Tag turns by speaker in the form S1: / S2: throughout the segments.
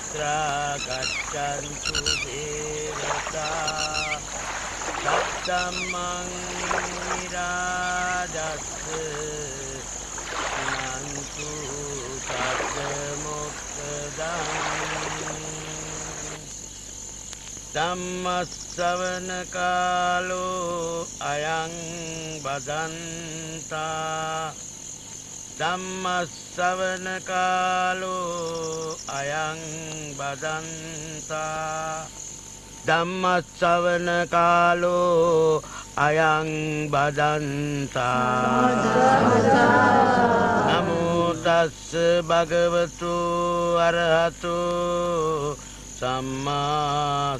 S1: yatra gaccantu devata sattammang nirajassa nantu sattamokkadam Dhammasavana kalo ayang badanta Dhammasavana kalo ayang badanta Dhammasavana kalo ayang badanta Namo tassa bhagavato arahato Samma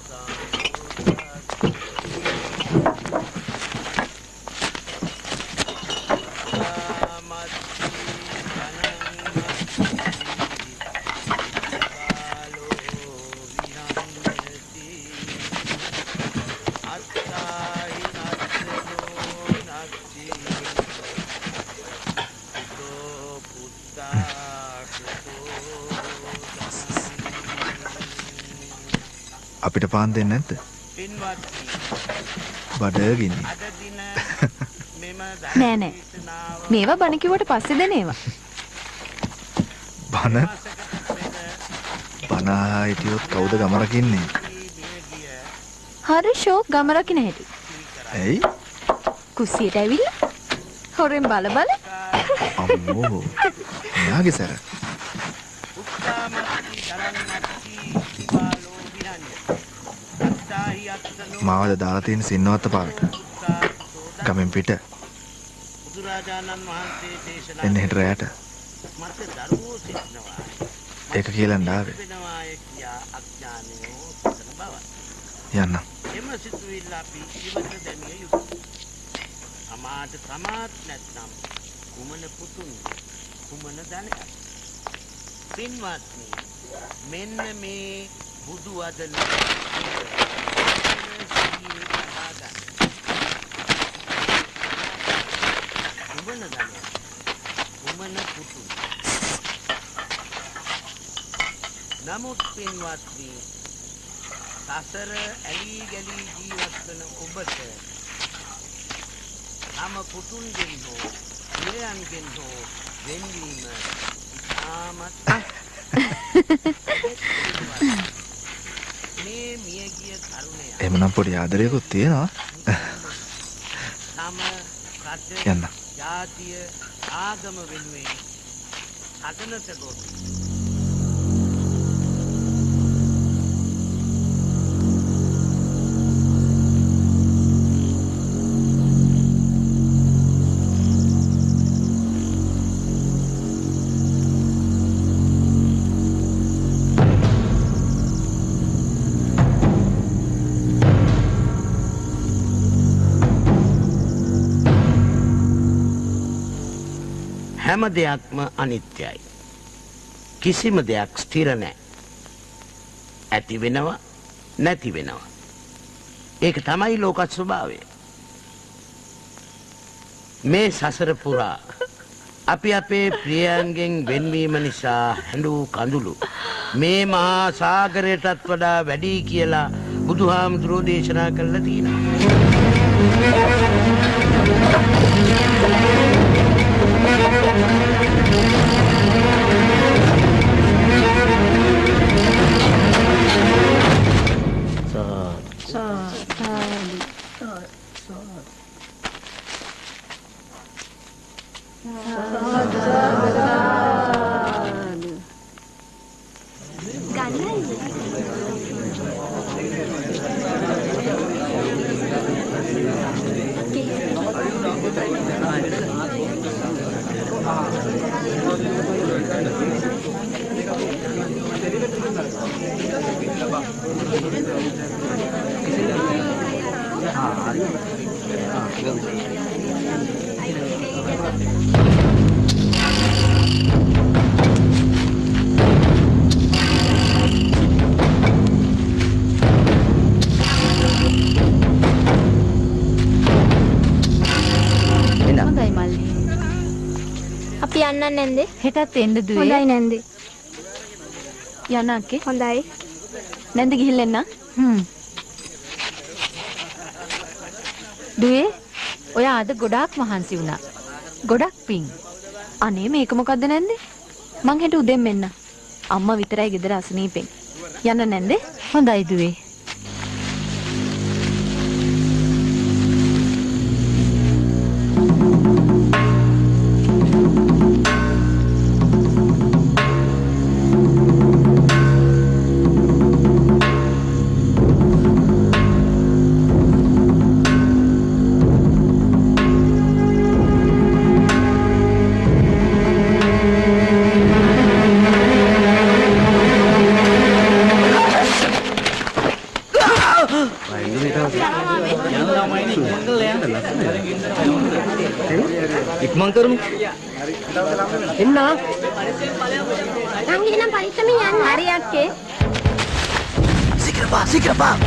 S2: අපිට පාන් දෙන්නේ නැද්ද? බඩගිනි.
S3: නෑ නෑ. මේවා බණ කිව්වට පස්සේ දෙන ඒවා.
S2: බණ හිටියොත් කවුද ගම රකින්නේ?
S3: හරි ෂෝක් ගම රකින්න හැටි.
S2: ඇයි?
S3: කුස්සියට ඇවිල්ලා හොරෙන් බල බල.
S2: අම්මෝ. යාගේ සර. මාවද දාලා තියෙන සින්නවත්ත පාරට ගමෙන් පිට එන්න හිට රැයට ඒක කියලා නාවේ යන්න
S1: එම සිතුවිල්ල අපි ඉවත දැමිය යුතුයි අමාට සමාත් නැත්නම් කුමන පුතුන් කුමන ධනයක් පින්වත්නි මෙන්න මේ බුදු වදන කුමන ධනයක් කුමන පුතුන් නමුත් පින්වත්නි සසර ඇලී ගලී ජීවත් වන ඔබට තම පුතුන්ගෙන් හෝ නිරයන්ගෙන් හෝ වෙන්වීම ඉතාමත් මේ මියගිය තරුණයා
S2: එහෙමනම් පොඩි ආදරයක්ත් තියෙනවා
S1: තම රට
S2: යන්න
S1: ජාතිය ආගම වෙනුවෙන් හදනට ගොස් හැම දෙයක්ම අනිත්‍යයි. කිසිම දෙයක් ස්ථිර නැහැ. ඇති වෙනවා නැති වෙනවා. ඒක තමයි ලෝක ස්වභාවය. මේ සසර පුරා අපි අපේ ප්‍රියයන්ගෙන් වෙන්වීම නිසා හැඬු කඳුළු මේ මහා සාගරයටත් වඩා වැඩි කියලා බුදුහාමුදුරෝ දේශනා කළා තියෙනවා.
S4: අපි යන්න නැන්දේ?
S3: හෙටත් එන්න දුවේ.
S4: හොඳයි නැන්දේ.
S3: යන්න අක්කේ.
S4: හොඳයි.
S3: නැන්ද ගිහිල්ලා එන්න.
S5: දුවේ ඔයා අද ගොඩාක් මහන්සි වුණා. ගොඩක් පිං.
S3: අනේ මේක මොකද්ද නැන්දේ? මං හෙට උදෙන් එන්න. අම්මා විතරයි ගෙදර අසනීපෙන්. යන්න නැන්දේ.
S5: හොඳයි දුවේ.
S6: ඉක්මන් කරමු. එන්න.
S4: නංගි නම් පරිස්සමින් යන්න.
S3: හරි අක්කේ.
S1: Singkir pak.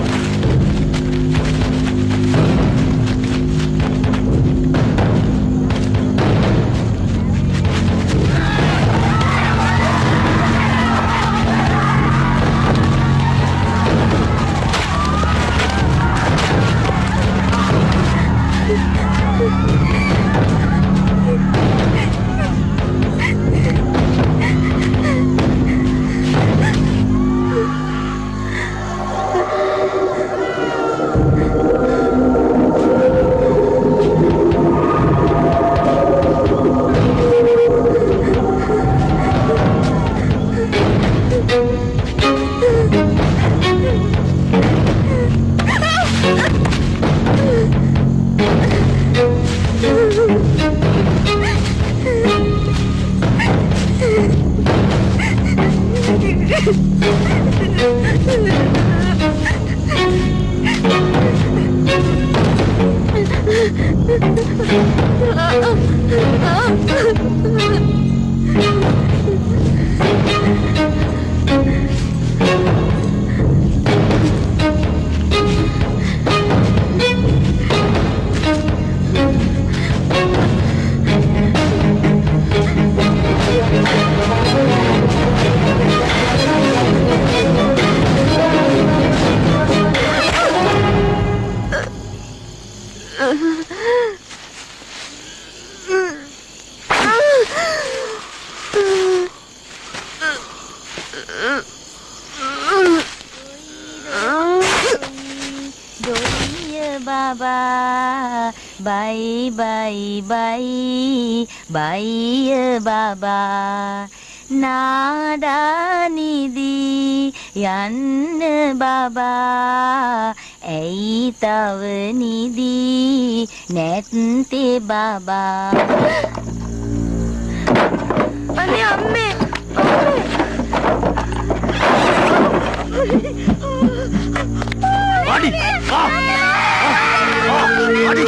S7: Bye bye bye bye baba nada nidi yann baba ei tav nidi නැත්තේ baba
S4: අනේ අම්මේ
S1: Adi! Adi!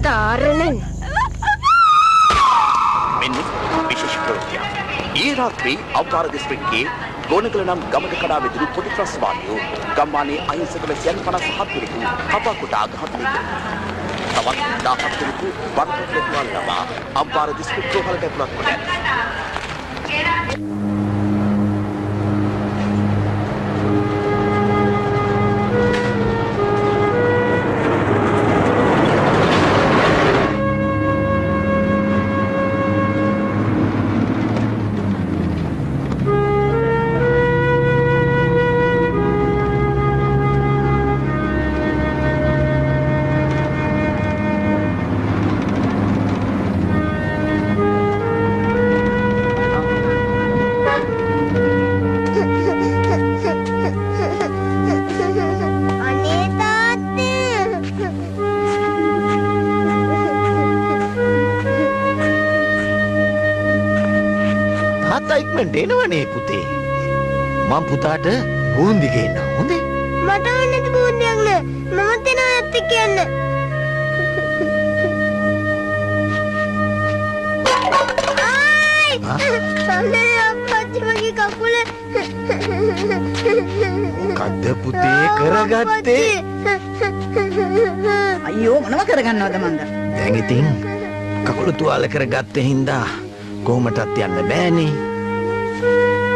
S4: තාරණන්
S8: මෙන්න විශේෂ ප්‍රවෘත්තියක්. ඊයේ රාත්‍රී අවතාර දිස්ත්‍රික්කයේ ගෝනගල නම් ගමක කඩා වැදුණු පොඩි ත්‍රස්වාදියෝ ගම්මානයේ අහිංසක වැසියන් 57 දෙනෙකු කපා කොටා ඝාතනය කළා. තවත් 17 දෙනෙකු බරපතල තුවාල ලබා අවතාර දිස්ත්‍රික් රෝහලට ඇතුළත් කොට ඇත.
S1: ඉක්මනට එනවනේ පුතේ. මම පුතාට බූන්දි ගේන්න හොඳේ.
S4: මට ඕනේ බූන්දියක් නෑ. මමත් එනවා ඇත්ත කියන්න. සම්මේ අප්පච්චි මගේ කකුල.
S1: මොකද්ද පුතේ කරගත්තේ?
S9: අයියෝ මොනව කරගන්නවද මන්ද?
S1: දැන් ඉතින් කකුල තුවාල කරගත්තේ හින්දා කොහමටත් යන්න බෑනේ.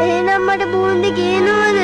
S4: එහෙනම් මට බූන්දි ගේනවද?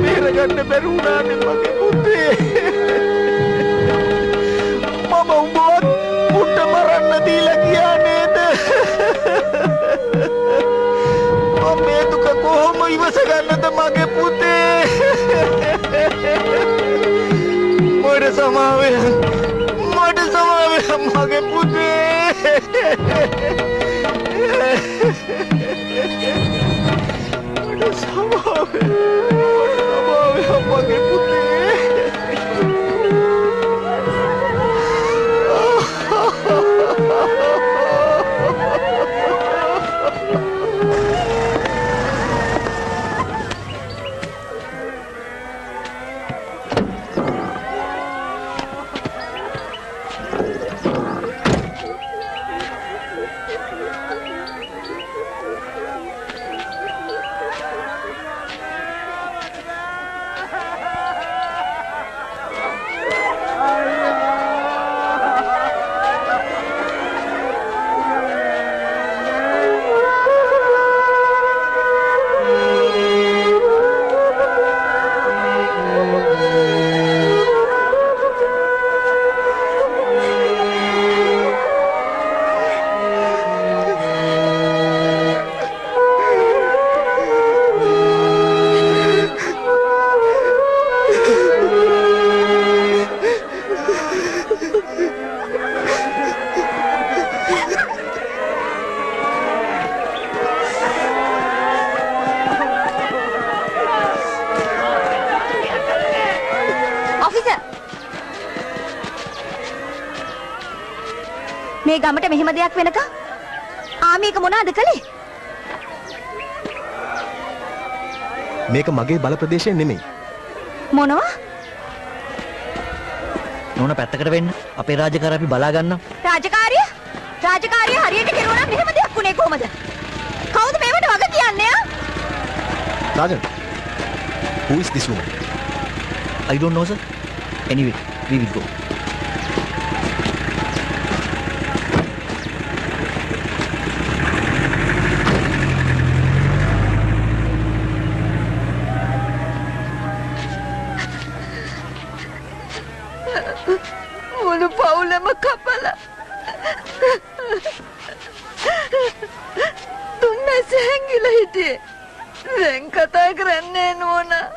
S1: බේරගන්න බැරි වුණානේ මගේ පුතේ. මම උඹවත් පුට මරන්න දීලා ගියා නේද? මම මේ දුක කොහොම ඉවස ගන්නද මගේ පුතේ? මට සමාව වෙන්න මගේ පුතේ. මට සමාව වෙන්න මගේ පුතේ.
S7: මේ ගමට මෙහෙම දෙයක් වෙනකම් මේක මොනවද කළේ?
S2: මේක මගේ බල ප්‍රදේශය නෙමෙයි.
S7: මොනවා?
S6: නෝන පැත්තකට වෙන්න. අපේ රාජකාරිය අපි බලා ගන්නම්.
S7: රාජකාරිය හරියට කෙරුවා නම් මෙහෙම දෙයක් උනේ කොහමද? කවුද මේවට වග කියන්නේ ආ?
S2: Rajan, who is this woman?
S6: I don't know, sir. Anyway, we will go.
S3: මුළු පවුලම කපලා තුන්මැස හැංගිලා හිටියේ. දැන් කතා කරන්නේ නෝනා.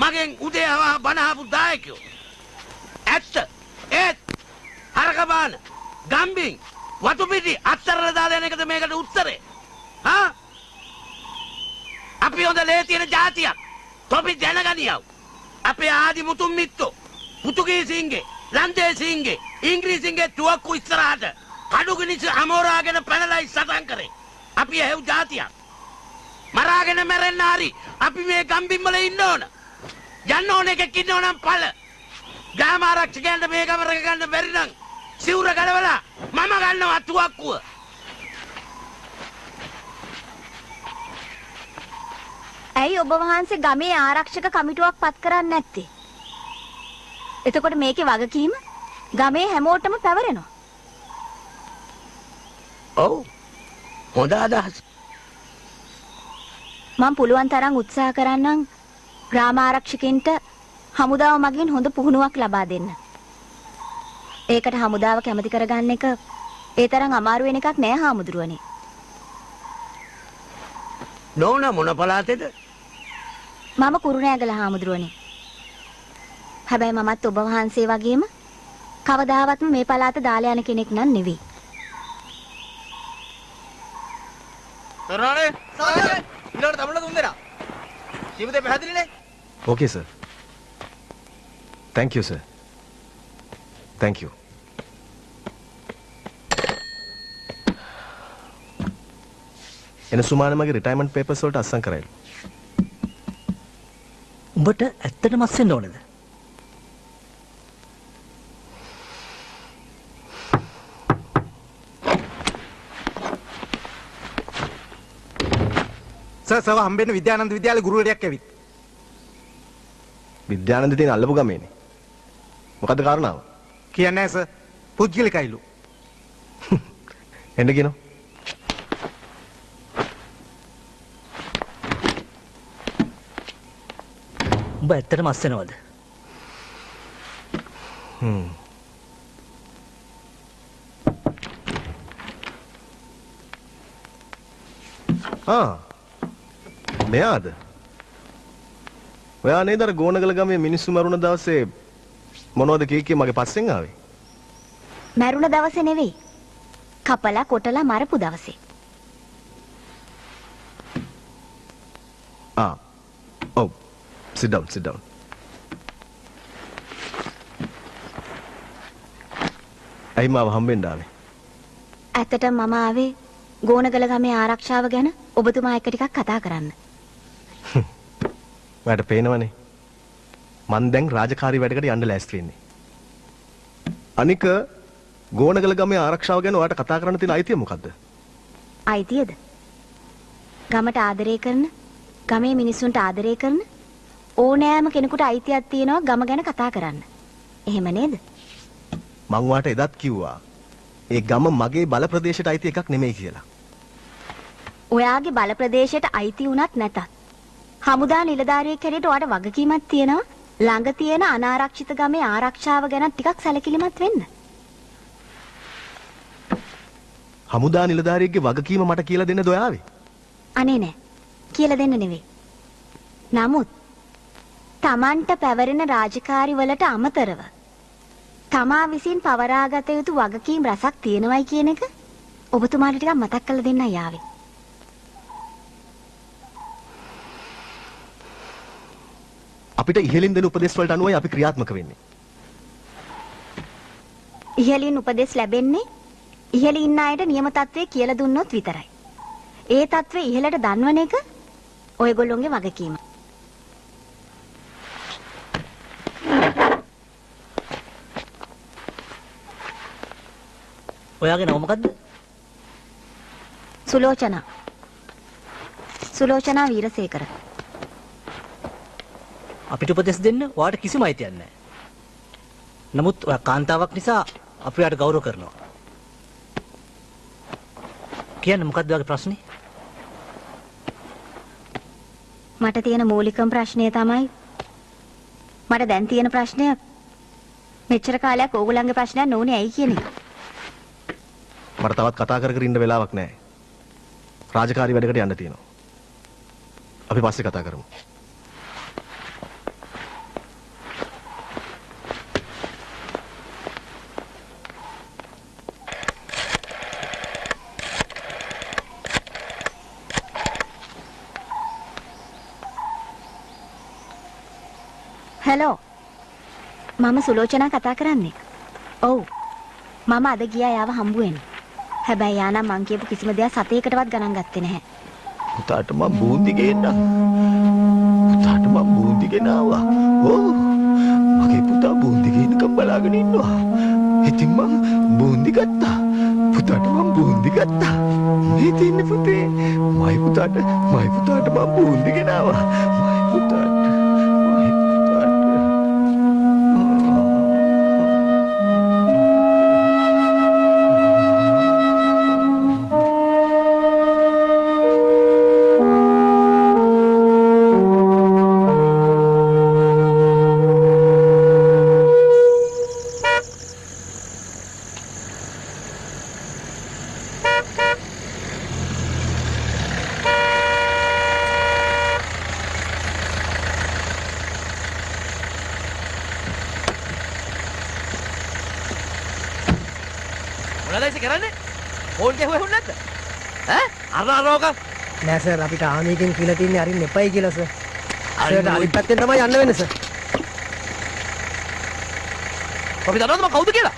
S1: මගෙන් උදේ හවා බනහපු දායකයෝ ඇත්ත ඒත් හරකබාන ගම්බින් වතු පිටි අත්තරලා දාලා යන එකද මේකට උත්තරේ හා අපි හොඳ ලේ තියෙන જાතියක් තොපි දැනගනියව අපේ ආදි මුතුන් මිත්තෝ පුතුගීසින්ගේ ලන්දේසින්ගේ ඉංග්‍රීසින්ගේ තුවක්කු ඉස්සරහට කඩුගිනිස අමෝරාගෙන පැනලා සටන් කරේ අපි හැව් જાතියක් මරාගෙන මැරෙන්න හරි අපි මේ ගම්බින් වල ඉන්න ඕන යන්න ඕන එකෙක් ඉන්නව නම් පළ ගාම ආරක්ෂකයන්ට මේ ගම රැක ගන්න බැරි නම් සිවුර ගලවලා මම ගන්නවා තුවක්කුව
S7: ඇයි ඔබ වහන්සේ ගමේ ආරක්ෂක කමිටුවක් පත් කරන්නේ නැත්තේ? එතකොට මේකේ වගකීම ගමේ හැමෝටම පැවරෙනවා.
S1: ඔව් හොඳ අදහස්.
S7: මම පුළුවන් තරම් උත්සාහ කරන්නම් ග්‍රාම ආරක්ෂකෙන්ට හමුදාව මගින් හොඳ පුහුණුවක් ලබා දෙන්න. ඒකට හමුදාව කැමති කරගන්න එක ඒ තරම් අමාරු වෙන එකක් නෑ හාමුදුරුවනේ.
S1: නෝන මොන පළාතේද?
S7: මම කුරුණෑගල හාමුදුරුවනේ. හැබැයි මමත් ඔබ වහන්සේ වගේම කවදාවත්ම මේ පළාත දාලා යන කෙනෙක් නන් නෙවෙයි.
S6: තරුණානේ සාරේ ඊළඟට තමන්න දුන් දෙනා. ජීවිතේ පැහැදිලිනේ?
S10: Okay sir. Thank you sir. Thank you. එන සුමාන මගේ රිටයර්මන්ට් පේපර්ස් වලට අස්සම් කරයිලු.
S6: උඹට ඇත්තටම අස්සෙන්න ඕනේද?
S11: සර් හම්බෙන්න විද්‍යානන්ද විද්‍යාලේ ගුරුවරයෙක් ඇවිත්.
S10: විද්‍යානන්ද තියෙන අල්ලපු ගමේනේ. මොකද්ද කාරණාව?
S11: කියන්නේ නැහැ සර්. පුද්ගලිකයිලු.
S10: එන්න කියනවා.
S6: උඹ ඇත්තටම අස්සෙනවද?
S10: මෙයාද? ඔයා නේද අර ගෝනගල ගමේ මිනිස්සු මරුණ දවසේ මොනවද කීකේ මගේ පස්සෙන් ආවේ?
S7: මැරුණ දවසේ නෙවෙයි. කපලා කොටලා මරපු දවසේ.
S10: ඔව්. Sit down, sit down. ඇයි මාව හම්බෙන්න ආවේ?
S7: ඇත්තටම මම ආවේ ගෝනගල ගමේ ආරක්ෂාව ගැන ඔබතුමා එක්ක ටිකක් කතා කරන්න.
S10: ඔයාට පේනවනේ. මං දැන් රාජකාරී වැඩකට යන්න ලෑස්ති වෙන්නේ. අනික ගෝනගල ගමේ ආරක්ෂාව ගැන ඔයාට කතා කරන්න තියෙන අයිතිය මොකද්ද?
S7: අයිතියද? ගමට ආදරය කරන, ගමේ මිනිස්සුන්ට ආදරය කරන ඕනෑම කෙනෙකුට අයිතියක් තියෙනවා ගම ගැන කතා කරන්න. එහෙම නේද?
S10: මං ඔයාට එදත් කිව්වා ඒ ගම මගේ බල ප්‍රදේශයට අයිති එකක් නෙමෙයි කියලා.
S7: ඔයාගේ බල ප්‍රදේශයට අයිති වුණත් නැතත් හමුදා නිලධාරියෙක් හැටියට ඔයාට වගකීමක් තියෙනවා ළඟ තියෙන අනාරක්ෂිත ගමේ ආරක්ෂාව ගැන ටිකක් සැලකිලිමත් වෙන්න.
S10: හමුදා නිලධාරියෙක්ගේ වගකීම මට කියලා දෙන්නද ඔයාවේ?
S7: අනේ නෑ. කියලා දෙන්න නෙවෙයි. නමුත් Tamanට පැවරෙන රාජකාරි වලට අමතරව තමා විසින් පවරාගත යුතු වගකීම් රසක් තියෙනවයි කියන එක ඔබතුමාට ටිකක් මතක් කරලා දෙන්නයි ආවේ.
S10: අපිට ඉහළින් දෙන උපදෙස් වලට අනුවයි අපි ක්‍රියාත්මක වෙන්නේ.
S7: ඉහළින් උපදෙස් ලැබෙන්නේ ඉහළින් ඉන්න අයට නියම තත්ත්වය කියලා දුන්නොත් විතරයි. ඒ තත්ත්වය ඉහළට දන්වන එක ඔයගොල්ලොන්ගේ වගකීම.
S6: ඔයාගේ නම මොකද්ද?
S7: සුලෝචනා. සුලෝචනා වීරසේකර.
S6: අපිට උපදෙස් දෙන්න ඔයාට කිසිම අයිතියක් නැහැ. නමුත් ඔයා කාන්තාවක් නිසා අපි ඔයාට ගෞරව කරනවා. කියන්න මොකද්ද ඔයාගේ ප්‍රශ්නේ?
S7: මට තියෙන මූලිකම ප්‍රශ්නය තමයි මට දැන් තියෙන ප්‍රශ්නය මෙච්චර කාලයක් ඕගොල්ලන්ගේ ප්‍රශ්නයක් නොඋනේ ඇයි කියන එක.
S10: මට තවත් කතා කර කර ඉන්න වෙලාවක් නැහැ. රාජකාරී වැඩකට යන්න තියෙනවා. අපි පස්සේ කතා කරමු.
S7: හෙලෝ. මම සුලෝචනා කතා කරන්නේ. ඔව්. මම අද ගියා යාව හම්බ වෙන්න. හැබැයි යා නම් මං කියපු කිසිම දෙයක් සතේකටවත් ගණන් ගත්තේ නැහැ.
S10: පුතාට මම බූන්දි ගේන්න. පුතාට මම බූන්දි ගෙනාවා. ඕ. මගේ පුතා බූන්දි ගේනකම් බලාගෙන ඉන්නවා. ඉතින් මම බූන්දි ගත්තා. පුතාට මම බූන්දි ගත්තා. මේ තින්නේ පුතේ. මයි පුතාට මම බූන්දි ගෙනාවා. මයි පුතාට
S1: මොනවද ඉතින් කරන්නේ? ෆෝන් එක හොයන්න නැද්ද? ඈ? අරනෝක
S6: නෑ සර් අපිට ආමීගෙන් කියලා තියන්නේ අරින්න එපයි කියලා සර්. සර්ට අනිත් පැත්තෙන් තමයි යන්න වෙන්නේ සර්.
S1: අපි දන්නවද මම කවුද කියලා?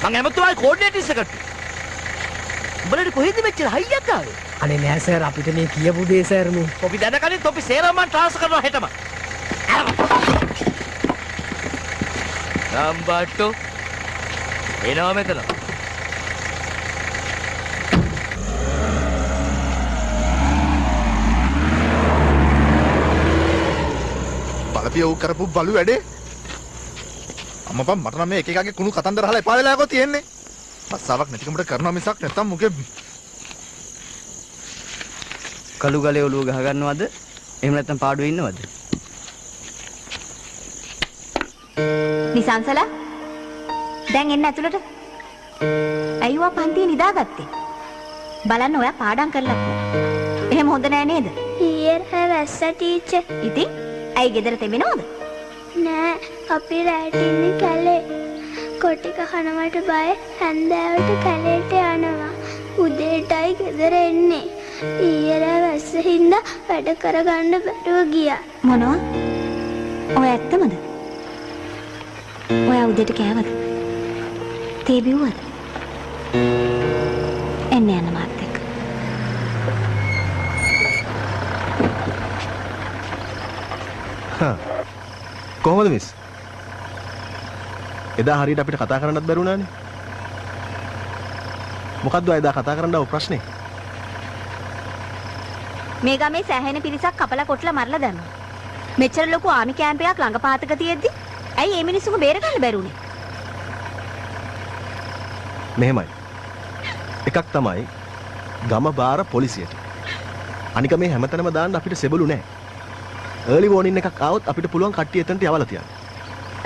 S1: මං ඇමතුමායි කෝඩිනේටර්ස් එකට. උඹලට කොහෙද මෙච්චර හයියක් ආවේ?
S6: අනේ නෑ සර් අපිට මේ කියපු දේ සර් මේ.
S1: අපි දැනගන්නේ තොපි සේරම මං ට්‍රාන්ස්ෆර් කරනවා හෙටම. නම්බට්ටෝ එනවා මෙතන.
S2: බලපිය ඌ කරපු බලු වැඩේ. අම්මපා මට නම් මේ එක එකගේ කුණු කතන්දර අහලා එපා වෙලා යකෝ තියෙන්නේ. රස්සාවක් නැතිකමට කරනවා මිසක් නැත්තම් මොකේ
S6: කළු ගලේ ඔලුව ගහ ගන්නවද? එහෙම නැත්නම් පාඩුවේ ඉන්නවද?
S7: නිසංසලා දැන් එන්න ඇතුළට. ඇයිවා පන්තිය නිදාගත්තේ? බලන්න ඔයා පාඩම් කරලා තියෙනවා. එහෙම හොඳ නෑ නේද?
S4: ඊයර් හැවැස්ස ටීචර්.
S7: ඉතින් ඇයි ගෙදර තෙමෙනවද?
S4: නෑ අපි රැට ඉන්නේ කැලේ. කොටි කහනවට බය හැන්දෑවට කැලේට යනවා. උදේටයි ගෙදර එන්නේ. ඊයර වැස්ස හින්දා වැඩ කරගන්න බැරුව ගියා.
S7: මොනවා? ඔය ඇත්තමද? ඔයා උදේට කෑවද? තේ බිව්වද? එන්න යන්න මාත් එක්ක.
S10: කොහොමද මිස්? එදා හරියට අපිට කතා කරන්නත් බැරුණානේ. මොකද්ද එදා කතා කරන්න ආව ප්‍රශ්නේ?
S7: මේ ගමේ සෑහෙන පිරිසක් කපලා කොටලා මරලා දැම්මා. මෙච්චර ලොකු ආමි කැම්ප් එකක් ළඟ පාතක තියෙද්දි ඇයි මේ මිනිස්සුන්ව බේරගන්න බැරුනේ?
S10: මෙහෙමයි. එකක් තමයි ගම බාර පොලිසියට. අනික මේ හැමතැනම දාන්න අපිට සෙබළු නැහැ. early warning එකක් ආවොත් අපිට පුළුවන් කට්ටිය එතනට යවලා තියන්න.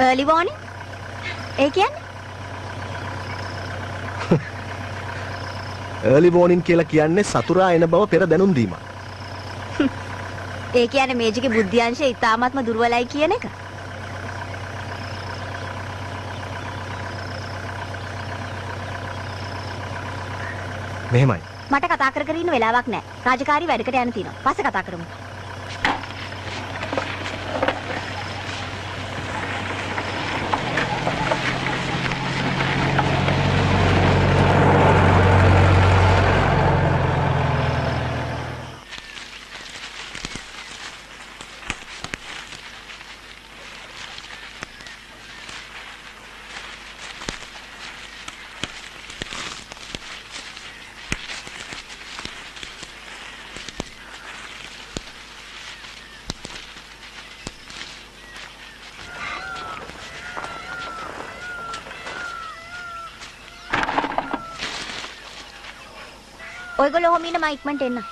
S7: early warning? ඒ කියන්නේ?
S10: early warning කියලා කියන්නේ සතුරා එන බව පෙර දැනුම් දීමක්.
S7: ඒ කියන්නේ මේජිගේ බුද්ධ්‍යංශය ඉතාමත්ම දුර්වලයි කියන එක.
S10: මෙහෙමයි.
S7: මට කතා කර කර ඉන්න වෙලාවක් නැහැ. රාජකාරී වැඩකට යන්න තියෙනවා. පස්සේ කතා කරමු. ඔයගොල්ලෝ ඔහොම ඉන්න මම ඉක්මනට එන්න.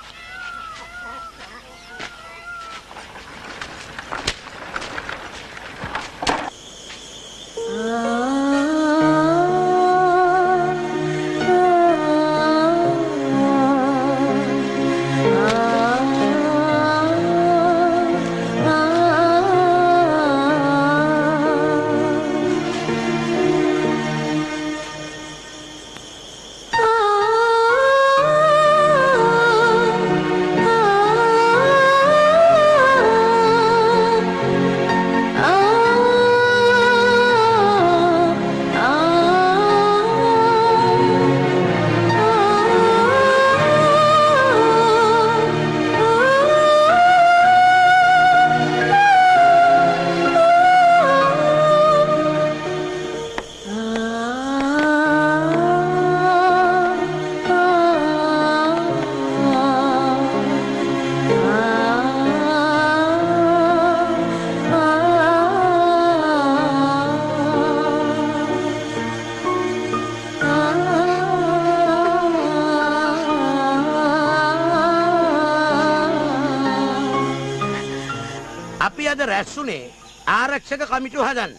S1: රැස්ුනේ ආරක්ෂක කමිටුව හදන්න.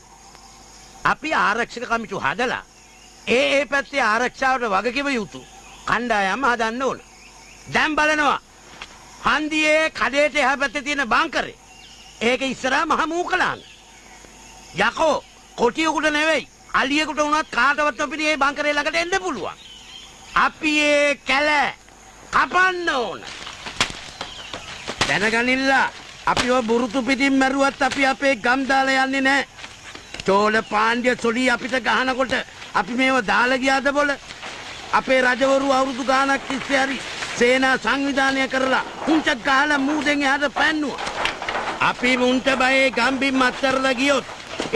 S1: අපි ආරක්ෂක කමිටුව හදලා ඒ පැත්තේ ආරක්ෂාවට වගකිව යුතු කණ්ඩායම හදන්න ඕන. දැන් බලනවා හන්දියේ කඩේට එහා පැත්තේ තියෙන බංකරේ. ඒක ඉස්සරහා මහ මූකලාන. යකෝ කොටියකට නෙවෙයි අලියෙකුට වුණත් කාටවත් අපිට මේ බංකරේ ළඟට එන්න පුළුවන්. අපි ඒ කැල කපන්න ඕන. දැනගනින්න අපි ඔය බුරුතු පිටින් මැරුවත් අපි අපේ ගම් දාලා යන්නේ නැහැ. චෝල පාණ්ඩ්‍ය සොලි අපිට ගහනකොට අපි මේව දාලා ගියාද බොල? අපේ රජවරු අවුරුදු ගාණක් තිස්සේ හරි සේනා සංවිධානය කරලා උන්ට ගහලා මූදෙන් එහාට පැන්නුවා. අපි මුන්ට බයේ ගම්බිම් අත්තරලා ගියොත්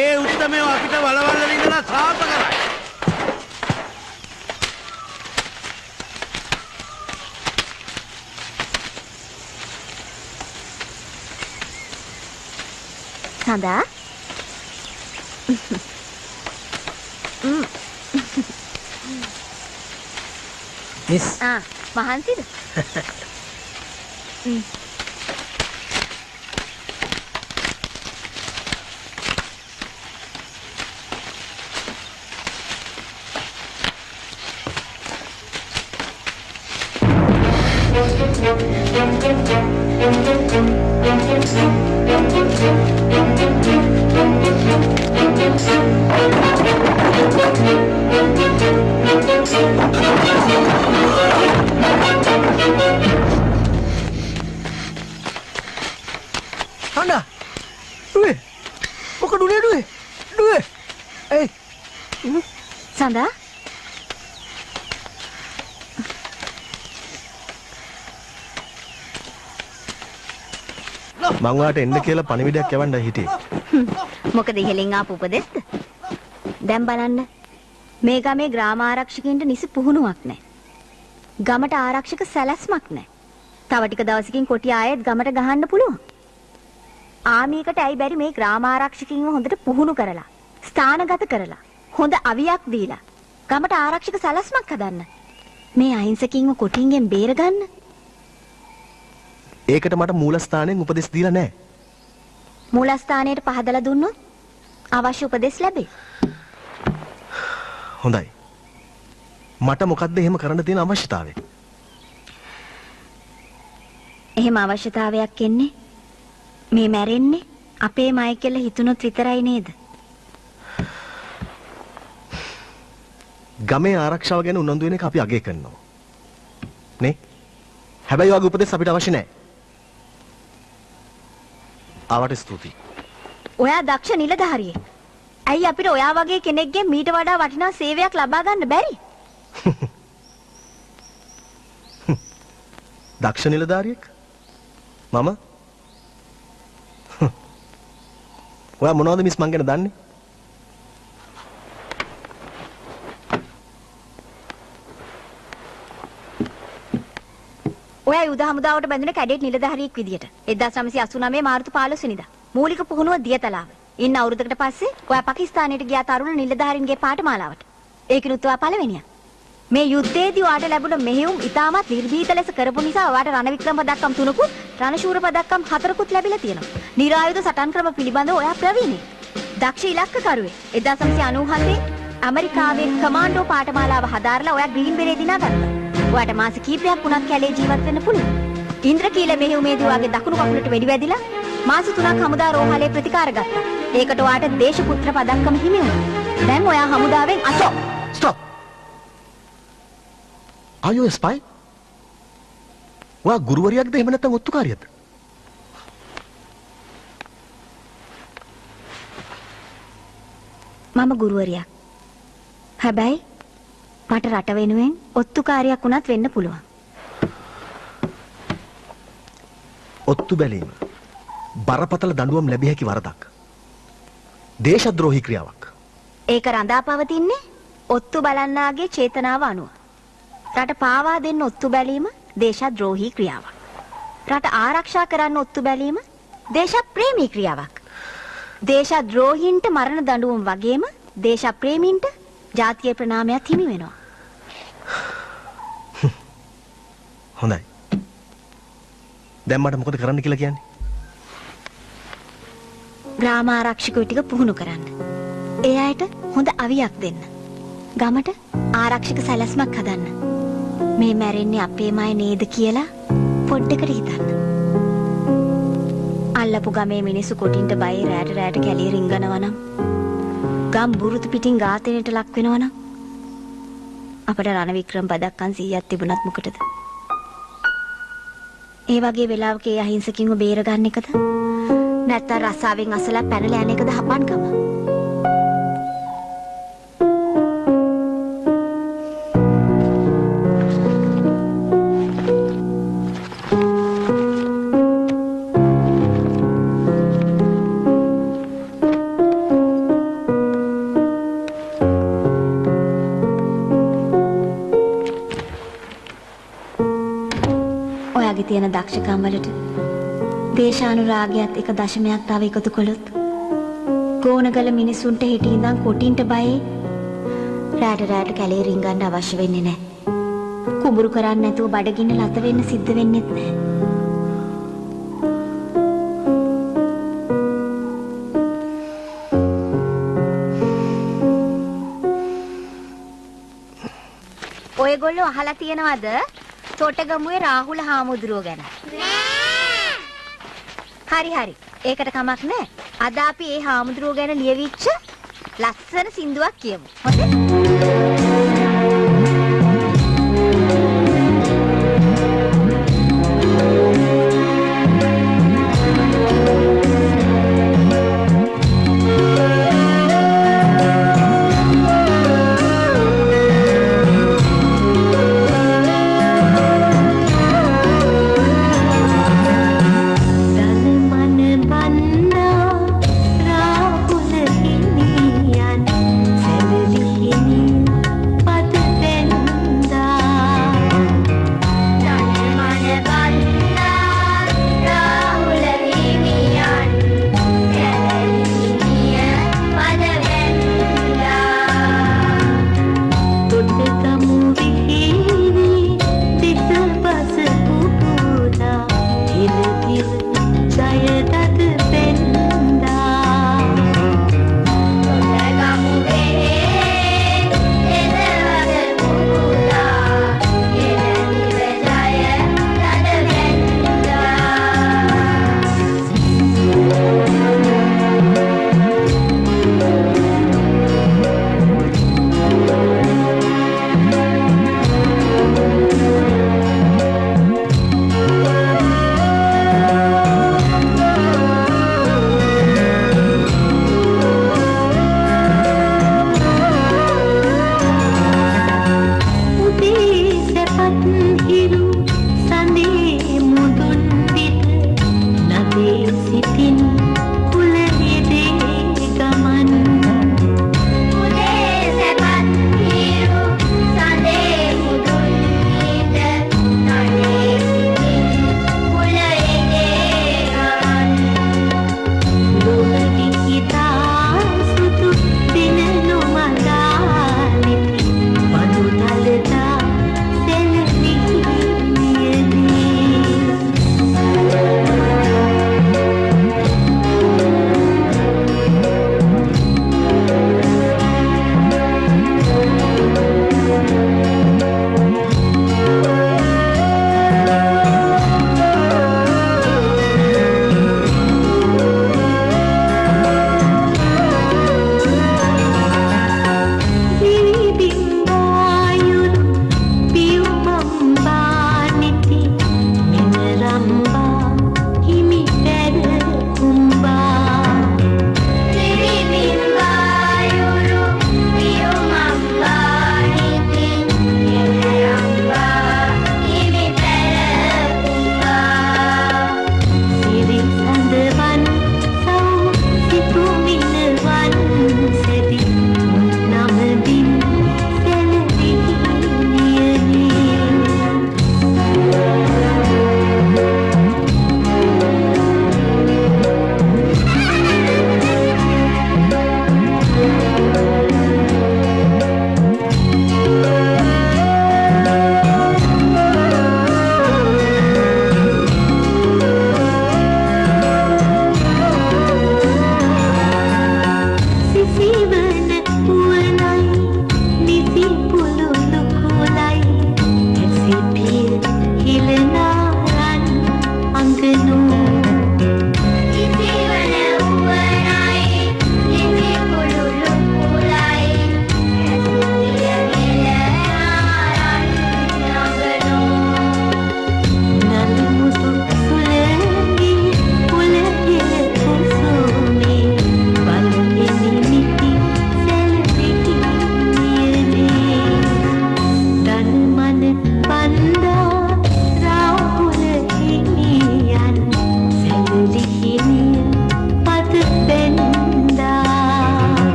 S1: ඒ උත්තමයෝ අපිට වලවල් වල ඉඳලා සාප කරයි.
S7: සඳා
S6: මිස්
S7: මහන්සිද?
S6: Anda, duit. Bukan duit.
S7: Sanda
S10: මං ඔයාට එන්න කියලා පණිවිඩයක් යවන්න හිටියේ.
S7: මොකද ඉහලින් ආපු උපදෙස්ද? දැන් බලන්න මේ ගමේ ග්‍රාම ආරක්ෂකයින්ට නිසි පුහුණුවක් නැහැ. ගමට ආරක්ෂක සැලැස්මක් නැහැ. තව ටික දවසකින් කොටි ආයෙත් ගමට ගහන්න පුළුවන්. ආමියකට ඇයි බැරි මේ ග්‍රාම ආරක්ෂකයින්ව හොඳට පුහුණු කරලා ස්ථානගත කරලා හොඳ අවියක් දීලා ගමට ආරක්ෂක සැලැස්මක් හදන්න. මේ අහිංසකින්ව කොටින්ගෙන් බේරගන්න.
S10: ඒකට මට මූලස්ථානයෙන් උපදෙස් දීලා නැහැ.
S7: මූලස්ථානයට පහදලා දුන්නොත් අවශ්‍ය උපදෙස් ලැබේ.
S10: හොඳයි. මට මොකද්ද එහෙම කරන්න තියෙන අවශ්‍යතාවය?
S7: එහෙම අවශ්‍යතාවයක් එන්නේ මේ මැරෙන්නේ අපේ මයි කියලා හිතුනොත් විතරයි නේද?
S10: ගමේ ආරක්ෂාව ගැන උනන්දු වෙන එක අපි අගය කරනවා. නේ? හැබැයි වගේ උපදෙස් අපිට අවශ්‍ය නැහැ. ආවට ස්තුතියි.
S7: ඔයා දක්ෂ නිලධාරියෙක්. ඇයි අපිට ඔයා වගේ කෙනෙක්ගෙන් මීට වඩා වටිනා සේවයක් ලබා ගන්න බැරි?
S10: දක්ෂ නිලධාරියෙක්? මම? ඔයා මොනවද මිස් මං ගැන දන්නේ?
S7: ඔයා යුද හමුදාවට බැඳෙන කැඩෙට් නිලධාරියෙක් විදියට 1989 මාර්තු 15 වෙනිදා මූලික පුහුණුව දියතලාව. ඉන්න අවුරුද්දකට පස්සේ ඔයා පාකිස්තානයට ගියා තරුණ නිලධාරීන්ගේ පාඨමාලාවට. ඒකිනුත් ඔයා පළවෙනියා. මේ යුද්ධයේදී ඔයාට ලැබුණ මෙහෙයුම් ඉතාමත් නිර්භීත ලෙස කරපු නිසා ඔයාට රණ වික්‍රම පදක්කම් 3කුත් රණශූර පදක්කම් 4කුත් ලැබිලා තියෙනවා. නිරායුධ සටන් ක්‍රම පිළිබඳව ඔයා ප්‍රවීණෙක්. දක්ෂ ඉලක්කකරුවෙක්. 1997 ඇමරිකාවේ කමාන්ඩෝ පාඨමාලාව හදාarලා ඔයා ග්‍රීන් බෙරේ දිනා ගත්තා. ඔයාට මාස කිහිපයක් වුණත් කැලේ ජීවත් වෙන්න පුළුවන්. ඉන්ද්‍රකීල මෙහෙයුමේදී ඔයාගේ දකුණු කකුලට වෙඩි වැදිලා මාස 3ක් හමුදා රෝහලේ ප්‍රතිකාර ගත්තා. ඒකට ඔයාට දේශපුත්‍ර පදක්කම හිමි වුණා. දැන් ඔයා හමුදාවෙන් අසෝ.
S10: Stop. Are you a spy? ඔයා ගුරුවරියක්ද එහෙම නැත්නම් ඔත්තුකාරියක්ද?
S7: මම ගුරුවරියක්. හැබැයි මට රට වෙනුවෙන් ඔත්තුකාරියක් වුණත් වෙන්න පුළුවන්.
S10: ඔත්තු බැලීම බරපතල දඬුවම් ලැබිය හැකි වරදක්. දේශද්‍රෝහී ක්‍රියාවක්.
S7: ඒක රඳා පවතින්නේ ඔත්තු බලන්නාගේ චේතනාව අනුව. රට පාවා දෙන්න ඔත්තු බැලීම දේශද්‍රෝහී ක්‍රියාවක්. රට ආරක්ෂා කරන්න ඔත්තු බැලීම දේශප්‍රේමී ක්‍රියාවක්. දේශද්‍රෝහීන්ට මරණ දඬුවම් වගේම දේශප්‍රේමීන්ට ජාතිය ප්‍රණාමයක් හිමි වෙනවා.
S10: හොඳයි. දැන් මට මොකද කරන්න කියලා කියන්නේ?
S7: ග්‍රාම ආරක්ෂකයෝ ටික පුහුණු කරන්න. ඒ අයට හොඳ අවියක් දෙන්න. ගමට ආරක්ෂක සැලැස්මක් හදන්න. මේ මැරෙන්නේ අපේමයි නේද කියලා පොඩ්ඩකට හිතන්න. අල්ලපු ගමේ මිනිස්සු කොටින්ට බයි රැට කැලිය රිංගනවා නම් ගම් බුරුතු පිටින් ඝාතනයට ලක් වෙනවා නම් අපට රණවික්‍රම පදක්කම් 100ක් තිබුණත් මොකටද? ඒ වගේ වෙලාවක ඒ අහිංසකින්ව බේරගන්න එකද? නැත්නම් රස්සාවෙන් අසලා පැනලා යන එකද හපන්කම? ඔයාගේ තියෙන දක්ෂකම් වලට දේශානුරාගයත් එක දශමයක් තව එකතු කළොත් ගෝනගල මිනිසුන්ට හිටි ඉඳන් කොටින්ට බයේ රාට කැලේ රින්ගන්න අවශ්‍ය වෙන්නේ නැහැ. කුඹුරු කරන්නේ නැතුව බඩගින්න ලත වෙන්න සිද්ධ වෙන්නේත් නැහැ. ඔයගොල්ලෝ අහලා තියෙනවද තොටගමුවේ රාහුල හාමුදුරුවෝ ගැන? හරි. ඒකට කමක් නැහැ. අද අපි ඒ හාමුදුරුවෝ ගැන ලියවිච්ච ලස්සන සින්දුවක් කියමු. හොඳේ?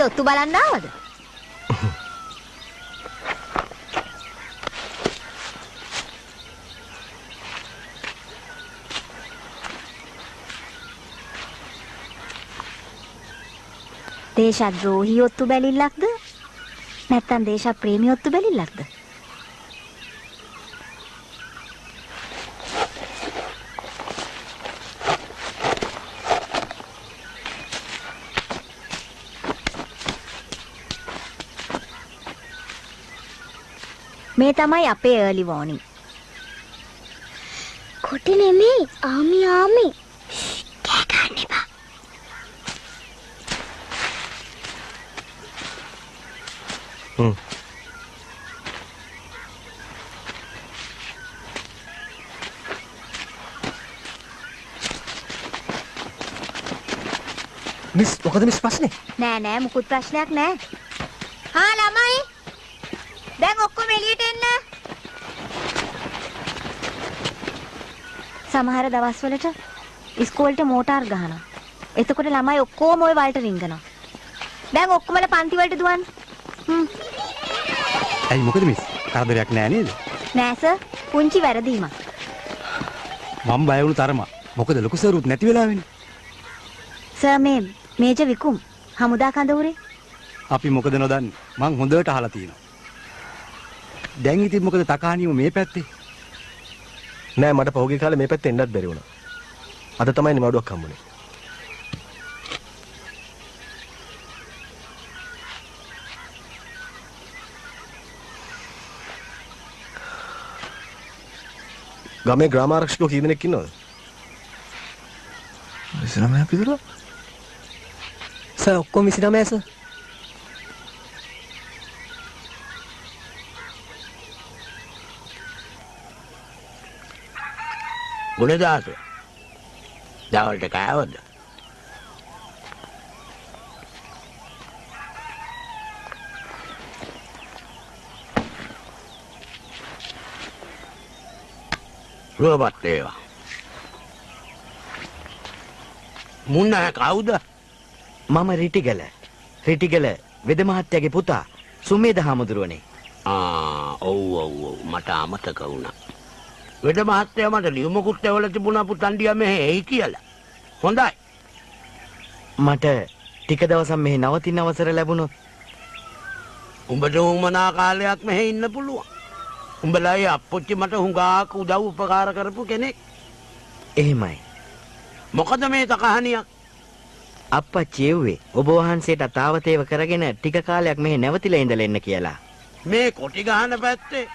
S7: ඔත්තු බලන්න ආවද? දේශද්‍රෝහී ඔත්තු බැලිල්ලක්ද? නැත්නම් දේශප්‍රේමී ඔත්තු බැලිල්ලක්ද? මේ තමයි අපේ early warning.
S4: කොටි නෙමෙයි ආමි. කෑ ගන්න එපා.
S6: මිස් මොකද මිස් ප්‍රශ්නේ?
S7: නෑ මුකුත් ප්‍රශ්නයක් නෑ. හා ළමයි. දැන් ඔක්කොම එළියට එන්න. සමහර දවස්වලට ඉස්කෝලේට මෝටාර් ගහනවා. එතකොට ළමයි ඔක්කොම ওই වලට රිංගනවා. දැන් ඔක්කොමලා පන්ති වලට දුවන්න.
S11: ඇයි මොකද මිස්? කරදරයක් නෑ නේද?
S7: නෑ සර්. පුංචි වැරදීමක්.
S11: මම බය වුණු තරම. මොකද ලොකු සරුත් නැති වෙලාවෙනේ.
S7: සර් මේජ විකුම් හමුදා කඳවුරේ.
S11: අපි මොකද නොදන්නේ? මං හොඳට අහලා තියෙනවා. දැන් ඉතින් මොකද තකානියම මේ පැත්තේ?
S6: නෑ මට පහුගිය කාලේ මේ පැත්තේ එන්නත් බැරි වුණා. අද තමයි නිමඩුවක් හම්බුනේ. ගමේ ග්‍රාමාරක්ෂකව කී දෙනෙක් ඉන්නවද?
S2: 29ක් විතර.
S6: සර් ඔක්කොම 29 සර්.
S1: ගුණදාස දවල්ට කෑවද? රෝබත් ඒවා මුන්න කවුද?
S6: මම රිටිගල වෙද මහත්තයාගේ පුතා සුමේද හාමුදුරුවනේ.
S1: ඔව් මට අමතක වුණා. වෙද මහත්තයා මට ලියුමකුත් ඇවල තිබුණා පුතන්ඩියා මෙහෙ එයි කියලා. හොඳයි.
S6: මට ටික දවසක් මෙහි නවතින අවසර ලැබුණොත්
S1: උඹට උමනා කාලයක් මෙහෙ ඉන්න පුළුවන්. උඹලා අප්පොච්චි මට හුඟාක් උදව් උපකාර කරපු කෙනෙක්.
S6: එහෙමයි.
S1: මොකද මේ තකහනියක්?
S6: අප්පච්චි එව්වේ ඔබ වහන්සේට තාවතේව කරගෙන ටික කාලයක් මෙහි නැවතිලා ඉඳලා එන්න කියලා.
S1: මේ කොටි ගහන පැත්තේ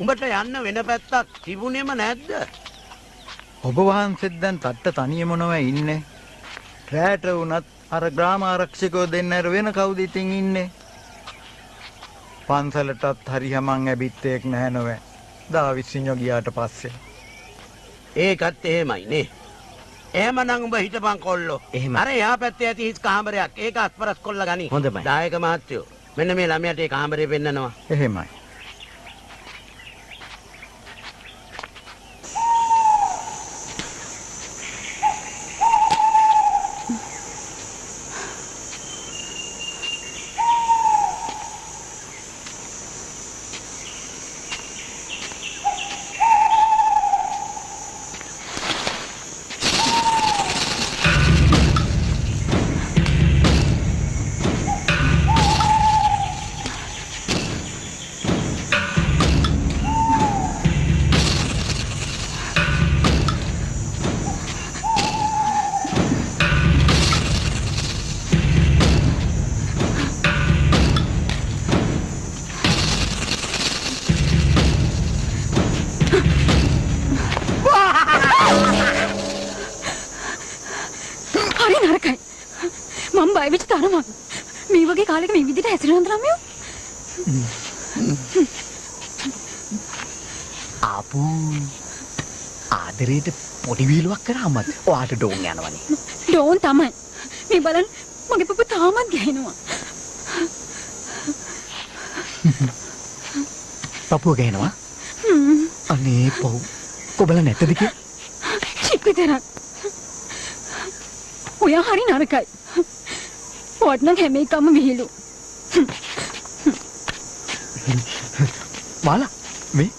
S1: උඹට යන්න වෙන පැත්තක් තිබුණේම නැද්ද?
S10: ඔබ වහන්සේත් දැන් තට්ට තනියම නොවේ ඉන්නේ. රැට වුණත් අර ග්‍රාම ආරක්ෂකව දෙන්නර වෙන කවුද ඉතින් ඉන්නේ? පන්සලටත් හරියමං ඇබිත්තේක් නැහැ නොවේ. දාවිසින්යෝ ගියාට පස්සේ.
S1: ඒකත් එහෙමයි නේ. එහෙමනම් උඹ හිටපන් කොල්ලෝ. අර එහා පැත්තේ ඇති හිස් කාමරයක් ඒක අස්පරස් කොල්ල ගනි.
S6: හොඳයි.
S1: දායක මහත්තයෝ මෙන්න මේ ළමයාට ඒ කාමරේ පෙන්නනවා.
S10: එහෙමයි.
S3: මේ වගේ කාලෙක මේ විදිහට හැසිරෙනවද ළමයෝ?
S6: ආපු ආදරේට පොඩි වීලුවක් කරාමත් ඔයාට ඩෝන් යනවනේ.
S3: ඩෝන් තමයි. මේ බලන්න මගේ පුපු තාමත් ගහිනවා.
S6: පපුව ගහනවා? අනේ පොව්. කොබල නැතද කිය?
S3: චික් විතරක්. ඔයා හරි නරකයි.
S5: වටන හැම එකම විහිළු.
S10: මාලා මේ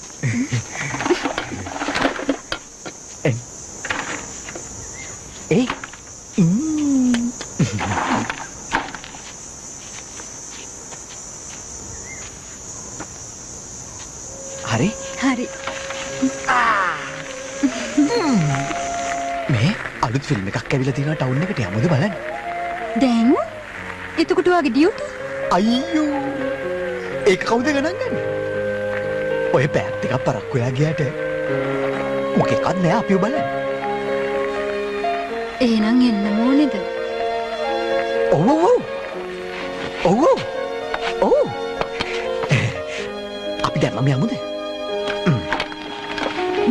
S10: ඒ හරි
S5: හරි.
S10: මේ අලුත් ෆිල්ම් එකක් ඇවිල්ලා තියෙනවා ටවුන් එකට යමුද බලන්න.
S5: දැන් එතකොට වගේ ඩියුටි
S10: අයියෝ ඒක කවුද ගණන් ගන්නේ? ඔය බෑග් ටිකක් පරක්කු වෙලා ගියාට මොකෙක්වත් නෑ අපිව බලන්න.
S5: එහෙනම් එන්න ඕනේද?
S10: ඔව් ඔව් ඔව් ඔව් ඔව් අපි දැම්මම යමුද?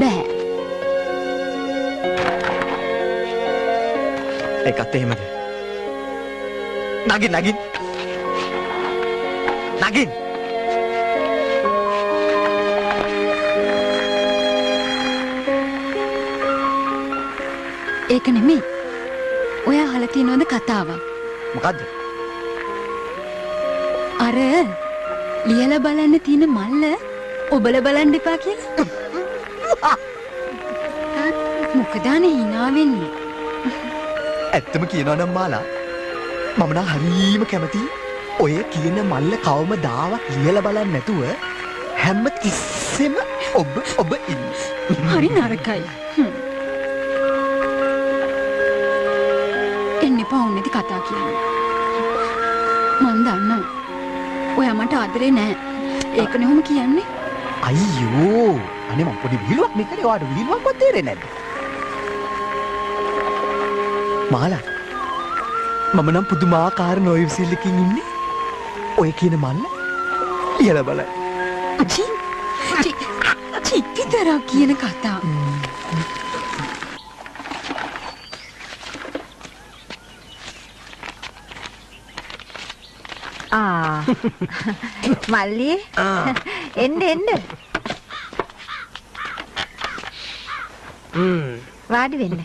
S5: බෑ.
S10: ඒකත් එහෙමද? නගින් නගින් නගින්
S5: ඒක නෙමෙයි. ඔය අහලා තියෙනවද කතාවක්?
S10: මොකද්ද?
S5: අර ලියලා බලන්න තියෙන මල්ල ඔබලා බලන්න එපා කියලා. මොකද අනේ hina වෙන්නේ?
S10: ඇත්තම කියනවා නම් මාලා මම නම් හරීම කැමති ඔය කියන මල්ල කවමදාවත් ලියලා බලන්න නැතුව හැම තිස්සෙම ඔබ ඉන්න.
S5: හරි නරකයි. එන්නේ පවුන්නේදී කතා කියන්නේ. මන් දන්නවා. ඔයා මට ආදරේ නෑ. ඒකනේ ඔහොම කියන්නේ.
S10: අයියෝ අනේ මම පොඩි විහිළුවක් මේ කරේ ඔයාට විහිළුවක්වත් තේරෙන්නේ නැද්ද? මාලා මම නම් පුදුමාකාර නොයවිසිල්ලකින් ඉන්නේ. ඔය කියන මල්ල ලියලා බලන්න.
S5: චිත්තරා කියන කතා.
S7: මල්ලි එන්න එන්න. වාඩි වෙන්න.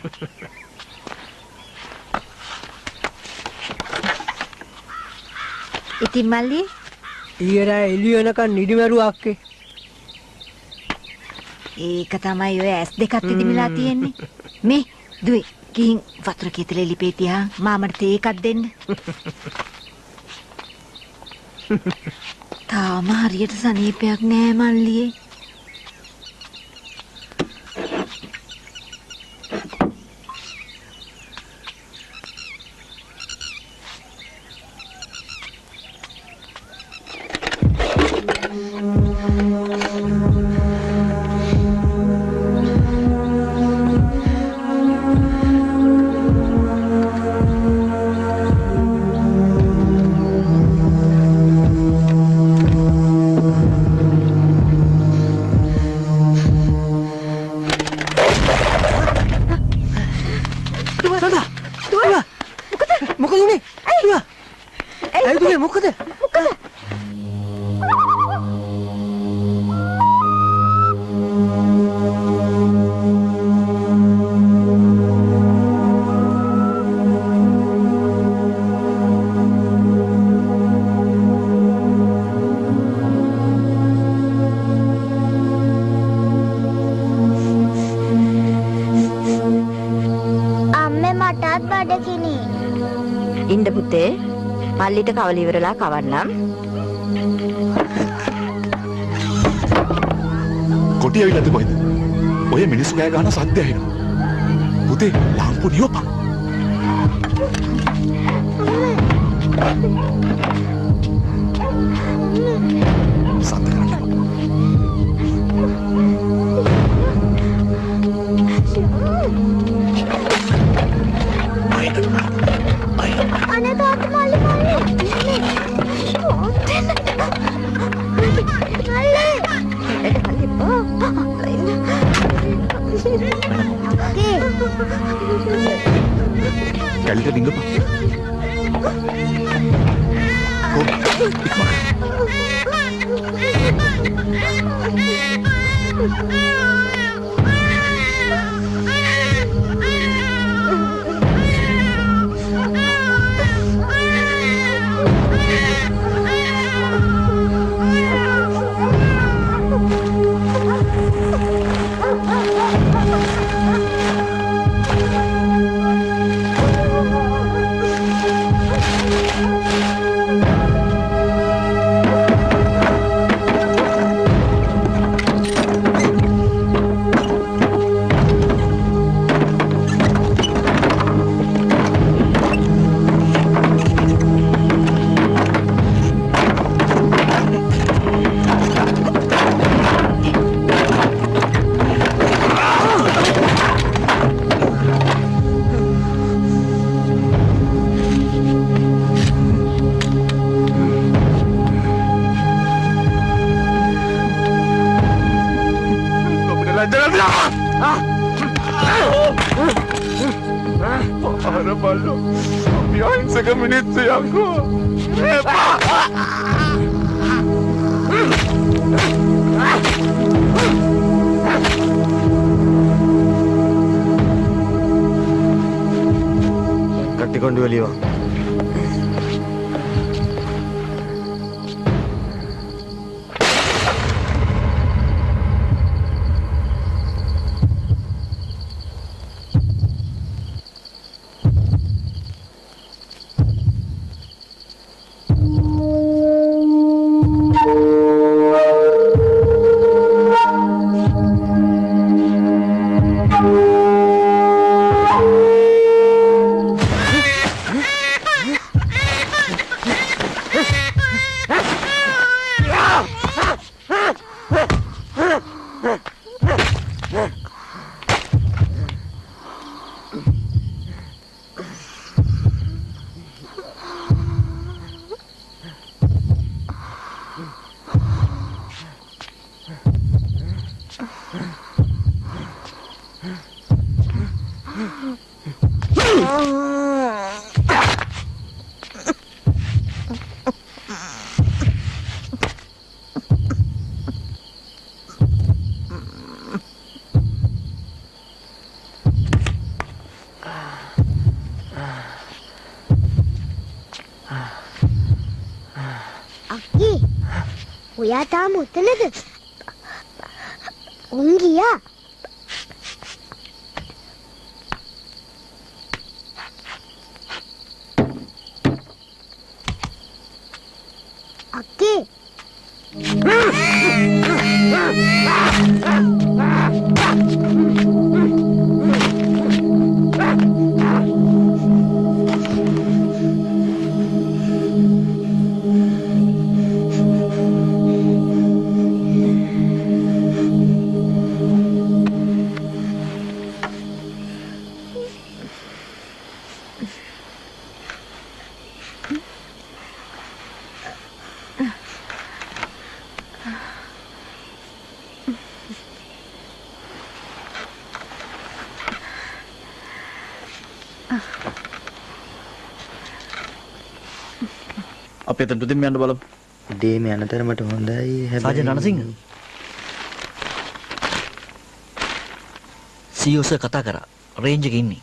S7: ඉතින් මල්ලි
S12: ඊයරා එළිය වෙනකන් නිදිමරුවා අක්කේ.
S7: ඒක තමයි ඔය ඇස් දෙකක් තිදිමිලා තියෙන්නේ. මේ දුවේ ගිහින් වතුර කීතලේ ලිපේ තියා මාමට තේ එකක් දෙන්න. තාම හරියට සනීපයක් නෑ මල්ලියේ. ඉන්න පුතේ මල්ලිට කවල ඉවරලා කවන්නම්.
S2: කොටි ඇවිල්ලාද කොහෙද? ඔය මිනිස්සු කෑ ගහන සද්ද ඇහෙනවා. පුතේ ලාම්පු නියපන්. සද්ද කරන්නේ.
S4: අනේ තාත්තා මල්ලි මල්ලි.
S2: කැලිට රිංගපන්. අර බල්ලෝ අපි අහිංසක මිනිස්සු යකෝ.
S10: கட்டிக்கொண்டு வெளியே வா.
S4: ඔයා තාම උතනද? උන් ගියා. අක්කේ
S10: අපි එතනට දෙන්න යන්න බලමු.
S13: දේම යන තරමට හොඳයි.
S6: සාජන් රණසිංහ CEO සර් කතා කරා. රේන්ජ් එකේ ඉන්නේ.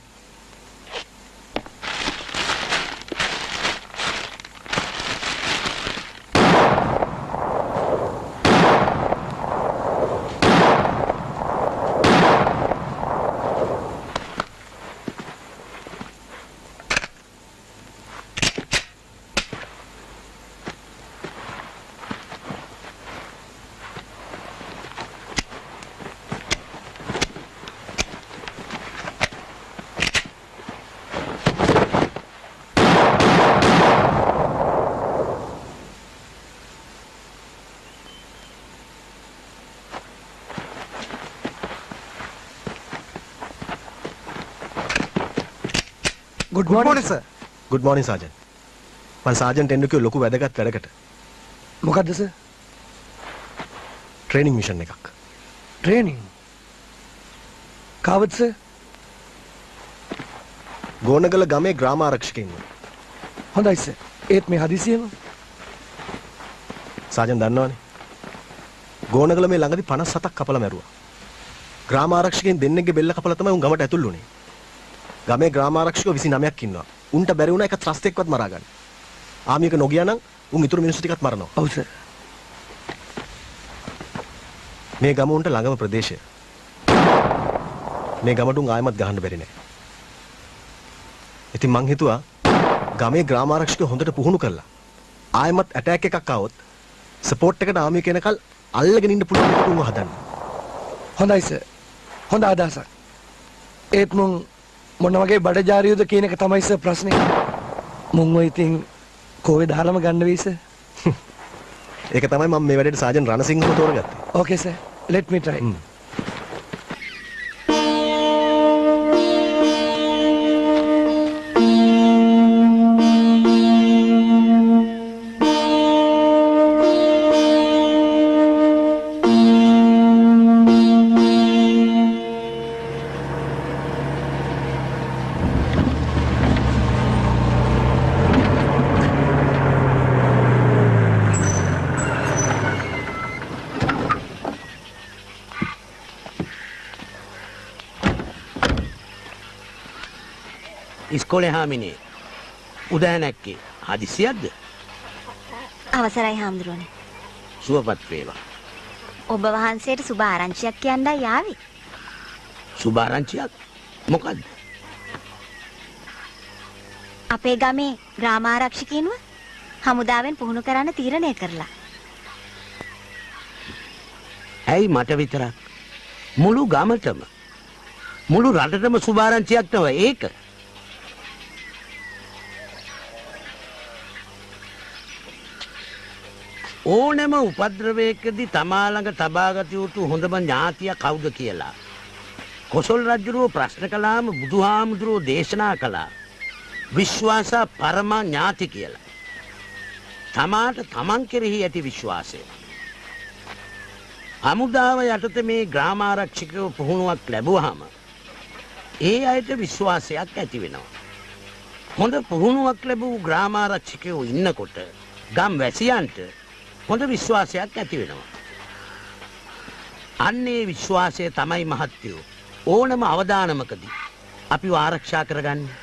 S12: Good morning, sir.
S10: Good morning, Sergeant. මම සාජන්ට් එන්න කිව්ව ලොකු වැදගත් වැඩකට.
S12: මොකද්ද සර්?
S10: ට්‍රේනින් මිෂන් එකක්.
S12: ට්‍රේනින්. කාවද සර්?
S10: ගෝනගල ගමේ ග්‍රාම ආරක්ෂකයින්.
S12: හොඳයි සර්. ඒත් මේ හදිසියෙම
S10: සාජන් දන්නවනේ. ගෝනගල මේ ළඟදී 57ක් කපලා මැරුවා. ග්‍රාම ආරක්ෂකයින් දෙන්නෙක්ගේ බෙල්ල කපලා තමයි උන් ගමට ඇතුල් වුනේ. ගමේ ග්‍රාම ආරක්ෂකව 29ක් ඉන්නවා. උන්ට බැරි වුණා එක ත්‍රස්තෙක්වත් මරා ගන්න. ආමියක නොගියා නම් උන් ඉතුරු මිනිස්සු ටිකත් මරනවා.
S12: ඔව් සර්.
S10: මේ ගම උන්ට ළඟම ප්‍රදේශය. මේ ගමට උන් ආයෙමත් ගහන්න බැරි නෑ. ඉතින් මං හිතුවා ගමේ ග්‍රාම ආරක්ෂක හොඳට පුහුණු කරලා ආයෙමත් ඇටැක් එකක් ආවොත් සපෝට් එකට ආමිය කෙනකල් අල්ලගෙන ඉන්න පුළුවන් එක උන් හදන්න.
S12: හොඳයි සර්. හොඳ අදහසක්. ඒත් මොන වගේ බඩජාරියුද කියන එක තමයි සර් ප්‍රශ්නේ. මුන්ව ඉතින් කෝවේ දාලම ගන්න වෙයි සර්.
S10: ඒක තමයි මම මේ වැඩේට සාජන් රණසිංහව තෝරගත්තේ.
S12: Okay sir. Let me try.
S1: ඉස්කෝලේ හාමිනේ උදෑ නැක්කේ හදිසියක්ද?
S7: අවසරයි හාමුදුරුවනේ.
S1: සුවපත් වේවා.
S7: ඔබ වහන්සේට සුබ ආරංචියක් කියන්නයි ආවේ.
S1: සුබ ආරංචියක්? මොකද්ද?
S7: අපේ ගමේ ග්‍රාමාරක්ෂකයින්ව හමුදාවෙන් පුහුණු කරන්න තීරණය කරලා.
S1: ඇයි මට විතරක්? මුළු ගමටම මුළු රටටම සුබ ආරංචියක් නව ඒක. ඕනෑම උපද්‍රවයකදී තමා ළඟ තබාගත යුතු හොඳම ඥාතිය කවුද කියලා කොසල් රජුරෝ ප්‍රශ්න කළාම බුදුහාමුදුරුවෝ දේශනා කළා විශ්වාස පරම ඥාති කියලා. තමාට තමන් කෙරෙහි ඇති විශ්වාසය. හමුදාව යටතේ මේ ග්‍රාමාරක්ෂකයෝ පුහුණුවක් ලැබුවාම ඒ අයට විශ්වාසයක් ඇති වෙනවා. හොඳ පුහුණුවක් ලැබූ ග්‍රාමාරක්ෂකයෝ ඉන්නකොට ගම් වැසියන්ට හොඳ විශ්වාසයක් ඇති වෙනවා. අන්නේ විශ්වාසය තමයි මහත්තයෝ ඕනම අවදානමකදී අපිව ආරක්ෂා කරගන්නේ.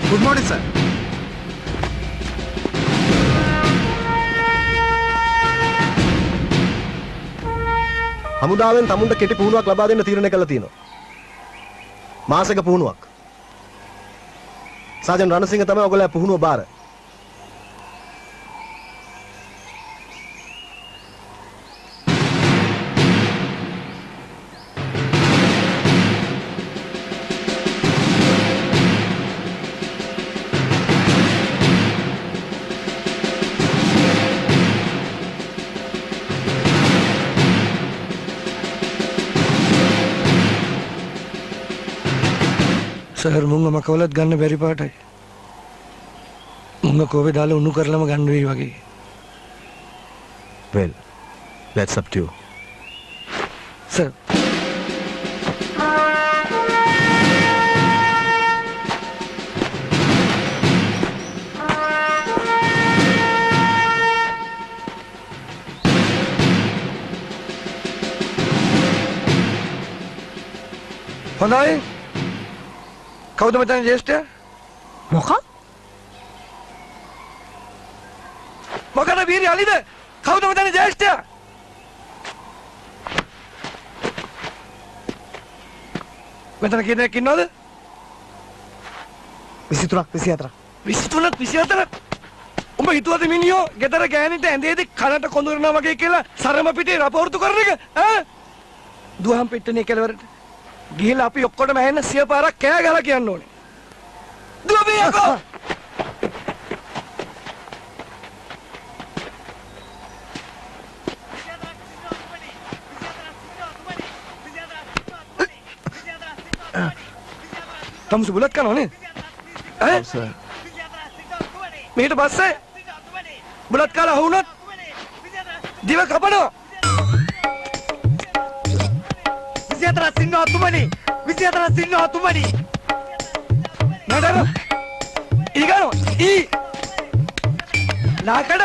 S2: Good morning, sir.
S14: හමුදාවෙන් තමුන්ට කෙටි පුහුණුවක් ලබා දෙන්න තීරණය කළා තියෙනවා. මාසෙක පුහුණුවක්. සාජන් රණසිංහ තමයි ඔයගොල්ලෝ පුහුණුව බාර.
S12: සර් මුංග මකවලත් ගන්න බැරි පාටයි. මුංග කෝවේ දාලා උණු කරලම ගන්න වෙයි වගේ.
S14: Well, that's up to you.
S12: Sir. හොඳයි. කවුද මෙතන ජේෂ්ඨයා? මොකද වීරි අලිද? කවුද මෙතන ජේෂ්ඨයා? මෙතන කී දෙනෙක් ඉන්නවද?
S14: 23ක් 24ක්.
S12: 23ක් 24ක්. උඹ හිතුවද මිනිහෝ ගෙදර ගෑනිට ඇඳේදී කනට කොඳුරනවා වගේ කියලා සරම පිටේ රපෝර්තු කරන එක? ඈ? දුවහම් පිට්ටනේ කෙලවරට. ගිහිල්ලා අපි ඔක්කොටම ඇහෙන්න සිය පාරක් කෑ ගහලා කියන්න ඕනේ. දුවපිය යකෝ! තමුසු බුලත් කනවනේ? ඈ? සර්. මේකට පස්සේ බුලත් කාලා හවුනොත් දිව කපනවා. 24 සින්නෝ තුමනි 24 සින්නෝ තුමනි නඩර ඊගano ඊ ලාකඩ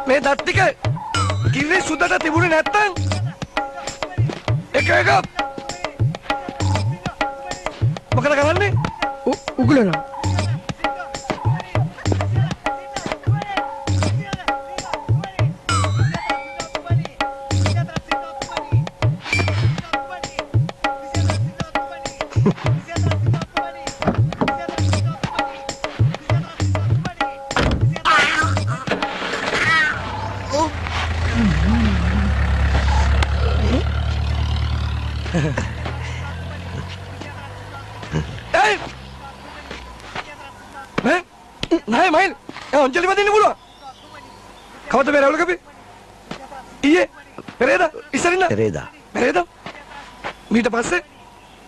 S12: මේ දත් ටික කිරි සුදට තිබුණේ නැත්තම් එක මොකද කරන්නේ උගලනවා නෑ මයිල් අංජලි වදින්න පුළුවන් කවද මේ රවුල කපේ ඊයේ පෙරේදා ඉස්සරින්ද පෙරේදා මීට පස්සේ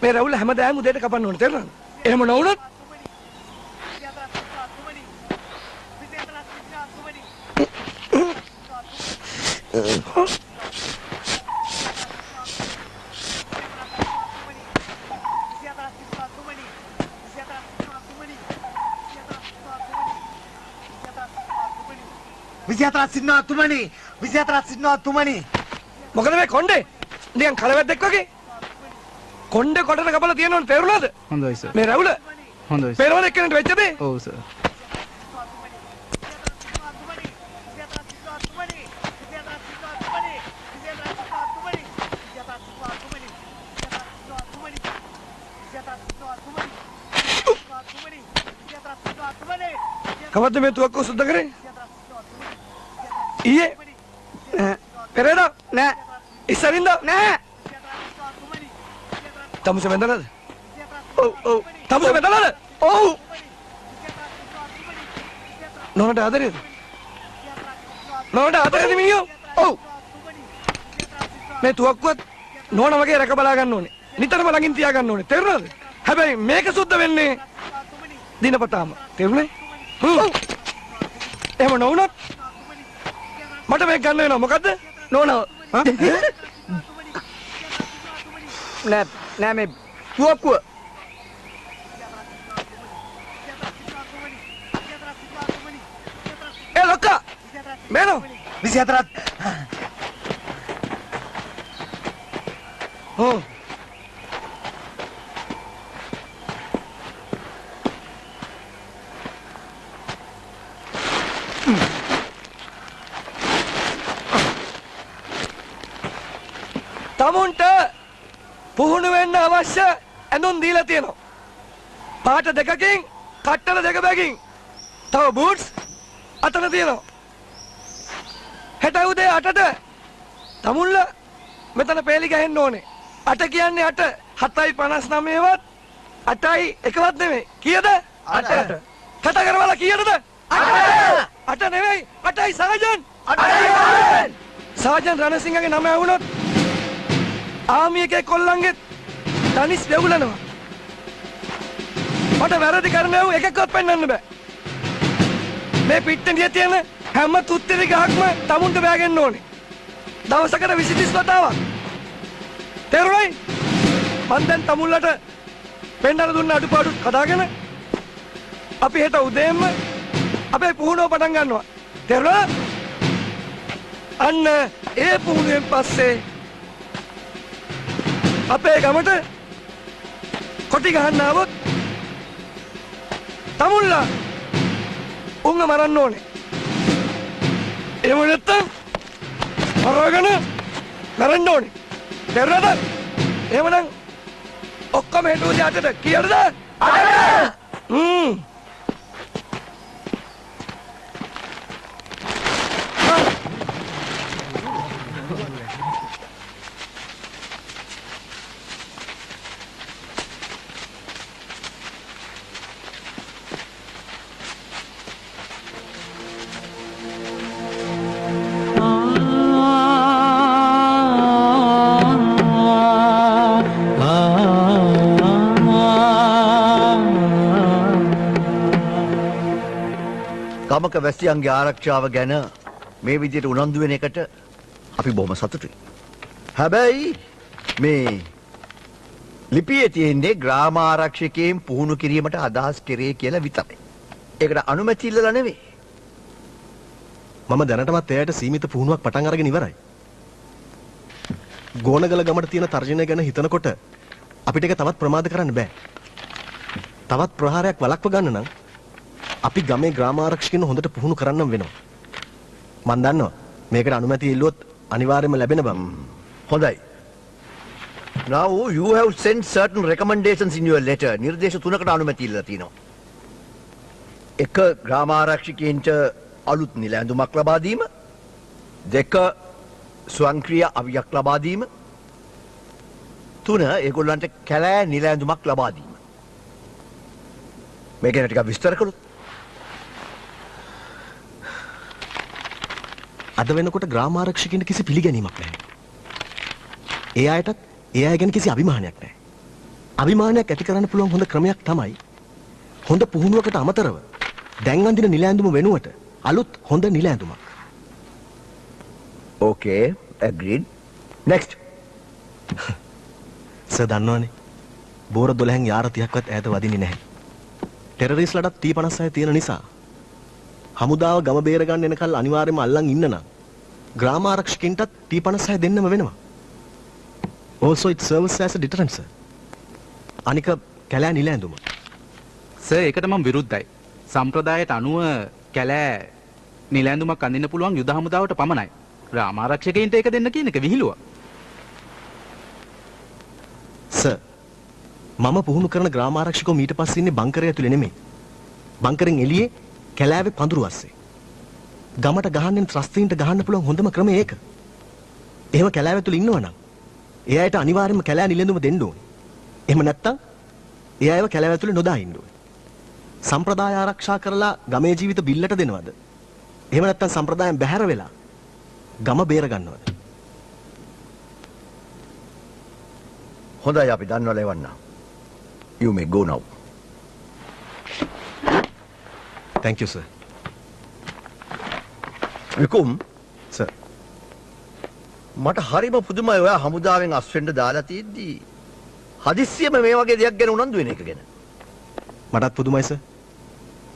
S12: මේ රැවුල හැමදාම උදේට කපන්න ඕනේ තේරුණාද? එහෙම නොවුනොත්
S15: විසිහතරක් සින්නවා තුමනි. විසිහතරක් සින්නවා තුමනි.
S12: මොකද මේ කොණ්ඩේ? නිකන් කලවැද්දෙක් වගේ. කොණ්ඩේ කොටට කපලා තියෙනවනේ තේරුණාද?
S11: හොඳයි සර්.
S12: මේ රැවුල
S11: හොඳයි.
S12: පෙරවල එක්කෙනෙක්ට වෙච්ච දේ?
S11: ඔව් සර්.
S12: කවද්ද මේ තුවක්කුව සුද්ධ කරේ? ඊයේ පෙරේද? නෑ. ඉස්සරින්ද? නෑ. තමුස වෙන්දනද? ඔව් ඔව්. තමුස වෙන්දනද? ඔව්. නෝනට ආදරේද? නෝනට ආදරේද මිනිහෝ? ඔව්. මේ තුවක්කුවත් නෝන වගේ රැක බලා ගන්න ඕනේ. නිතරම ළඟින් තියා ගන්න ඕනේ. තේරුණාද? හැබැයි මේක සුද්ධ වෙන්නේ දිනපතාම. තේරුණේ? එහෙම නොවුනොත් මට මේක ගන්න වෙනවා. මොකද්ද? නෝනා. නෑ මේ තුවක්කුව. ඒ ලොක්කා. මේනෝ.
S15: 24ක්.
S12: ඔව්. තමුන්ට පුහුණු වෙන්න අවශ්‍ය ඇඳුම් දීලා තියෙනවා. පාට දෙකකින්, කට්ටල දෙක බැගින්. තව බූට්ස් අතන තියෙනවා. හෙට උදේ 8ට තමුන්ල මෙතන පේලි ගහන්න ඕනේ. 8 කියන්නේ 8. 7:59වත් 8යි එකවත් නෙමෙයි. කීයද? 8. කතා කරවලා කීයටද? 8. 8 නෙමෙයි. 8යි සාජන්. 8යි. සාජන් රණසිංහගේ නම ඇහුනොත් ආමි එකේ කොල්ලන්ගේ තනිස් වැවුලනවා. මට වැරදි කරනව එකක්වත් පෙන්වන්න බෑ. මේ පිට්ටනිය තියෙන හැම තුත්තිරි ගහක්ම තමුන්ට බෑගෙන්න ඕනේ. දවසකට 20-30 වතාවක්. තේරුණයි? මං දැන් තමුන්ලට පෙන්වන්න දුන්න අඩුපාඩු කඩාගෙන අපි හෙට උදේම අපේ පුහුණුව පටන් ගන්නවා. තේරුණා? අන්න ඒ පුහුණුවෙන් පස්සේ අපේ ගමට කොටි ගහන්න આવොත් තමුල්ලා උංග මරන්න ඕනේ. එහෙම නැත්තම් මරාගෙන මරන්න ඕනේ. තේරුණාද? එහෙමනම් ඔක්කොම හෙට උදේ 8ට කීයටද? 8ට.
S10: ගමක වැසියන්ගේ ආරක්ෂාව ගැන මේ විදිහට උනන්දු වෙන එකට අපි බොහොම සතුටුයි. හැබැයි මේ ලිපියේ තියෙන්නේ ග්‍රාම ආරක්ෂකයන් පුහුණු කිරීමට අදහස් කෙරේ කියලා විතරයි. ඒකට අනුමැති ඉල්ලලා නෙවෙයි.
S14: මම දැනටමත් එයාට සීමිත පුහුණුවක් පටන් අරගෙන ඉවරයි. ගෝනගල ගමට තියෙන තර්ජනය ගැන හිතනකොට අපිට ඒක තවත් ප්‍රමාද කරන්න බෑ. තවත් ප්‍රහාරයක් වළක්ව ගන්න නම් අපි ගමේ ග්‍රාම ආරක්ෂකයන් හොඳට පුහුණු කරන්නම් වෙනවා. මම දන්නවා මේකට අනුමැතිය ඉල්ලුවොත් අනිවාර්යයෙන්ම ලැබෙන බව.
S10: හොඳයි. Now you have sent certain recommendations in your letter. නිර්දේශ 3කට අනුමැතිය ඉල්ලලා තිනවා. 1 ග්‍රාම ආරක්ෂකයන්ට අලුත් නිල ඇඳුමක් ලබා දීම. 2 ස්වයංක්‍රීය අවියක් ලබා දීම. 3 ඒගොල්ලන්ට කැලෑ නිල ඇඳුමක් ලබා දීම. මේක ගැන ටිකක් විස්තර කළොත්.
S14: අද වෙනකොට ග්‍රාම ආරක්ෂකයන්ට කිසි පිළිගැනීමක් නැහැ. ඒ අයටත් ඒ අය ගැන කිසි අභිමානයක් නැහැ. අභිමානයක් ඇති කරන්න පුළුවන් හොඳ ක්‍රමයක් තමයි හොඳ පුහුණුවකට අමතරව දැන් අඳින නිල ඇඳුම වෙනුවට අලුත් හොඳ නිල ඇඳුමක්.
S10: Okay, agreed. Next.
S14: සර් දන්නවනේ. බෝර 12න් යාර 30ක්වත් ඈත වදින්නේ නැහැ. ටෙරරිස්ට්ලටත් T56 තියෙන නිසා හමුදාව ගම බේර ගන්න එනකල් අනිවාර්යයෙන්ම අල්ලන් ඉන්න නම් ග්‍රාම ආරක්ෂකින්ටත් T56 දෙන්නම වෙනවා. Also it serves as a deterrent sir. අනික කැලෑ නිල ඇඳුම.
S16: සර් ඒකට මම විරුද්ධයි. සම්ප්‍රදායට අනුව කැලෑ නිල ඇඳුමක් අඳින්න පුළුවන් යුද හමුදාවට පමණයි. ග්‍රාම ආරක්ෂකයින්ට ඒක දෙන්න කියන එක විහිළුවක්.
S14: සර් මම පුහුණු කරන ග්‍රාම ආරක්ෂකව මීට පස්සේ ඉන්නේ බංකරය ඇතුලේ නෙමෙයි. බංකරෙන් එළියේ කැලෑවේ පඳුරු අස්සේ. ගමට ගහන්නේ ත්‍රස්තීන්ට ගහන්න පුළුවන් හොඳම ක්‍රමය ඒක. එහෙම කැලෑව ඇතුලේ ඉන්නවනම් ඒ අයට අනිවාර්යයෙන්ම කැලෑ නිලැඳුම දෙන්න ඕනේ. එහෙම නැත්තම් ඒ අයව කැලෑව ඇතුලේ නොදා ඉන්න ඕනේ. සම්ප්‍රදාය ආරක්ෂා කරලා ගමේ ජීවිත බිල්ලට දෙනවද? එහෙම නැත්තම් සම්ප්‍රදායෙන් බැහැර වෙලා ගම බේර ගන්නවද?
S10: හොඳයි අපි දන්නවා ලෙවන්න. You may go now.
S14: Thank you sir.
S10: Vikum
S14: sir.
S10: මට හරිම පුදුමයි ඔයා හමුදාවෙන් අස්වෙන්න දාලා තියෙද්දි හදිස්සියම මේ වගේ දෙයක් ගැන උනන්දු වෙන එක ගැන.
S14: මටත් පුදුමයි සර්.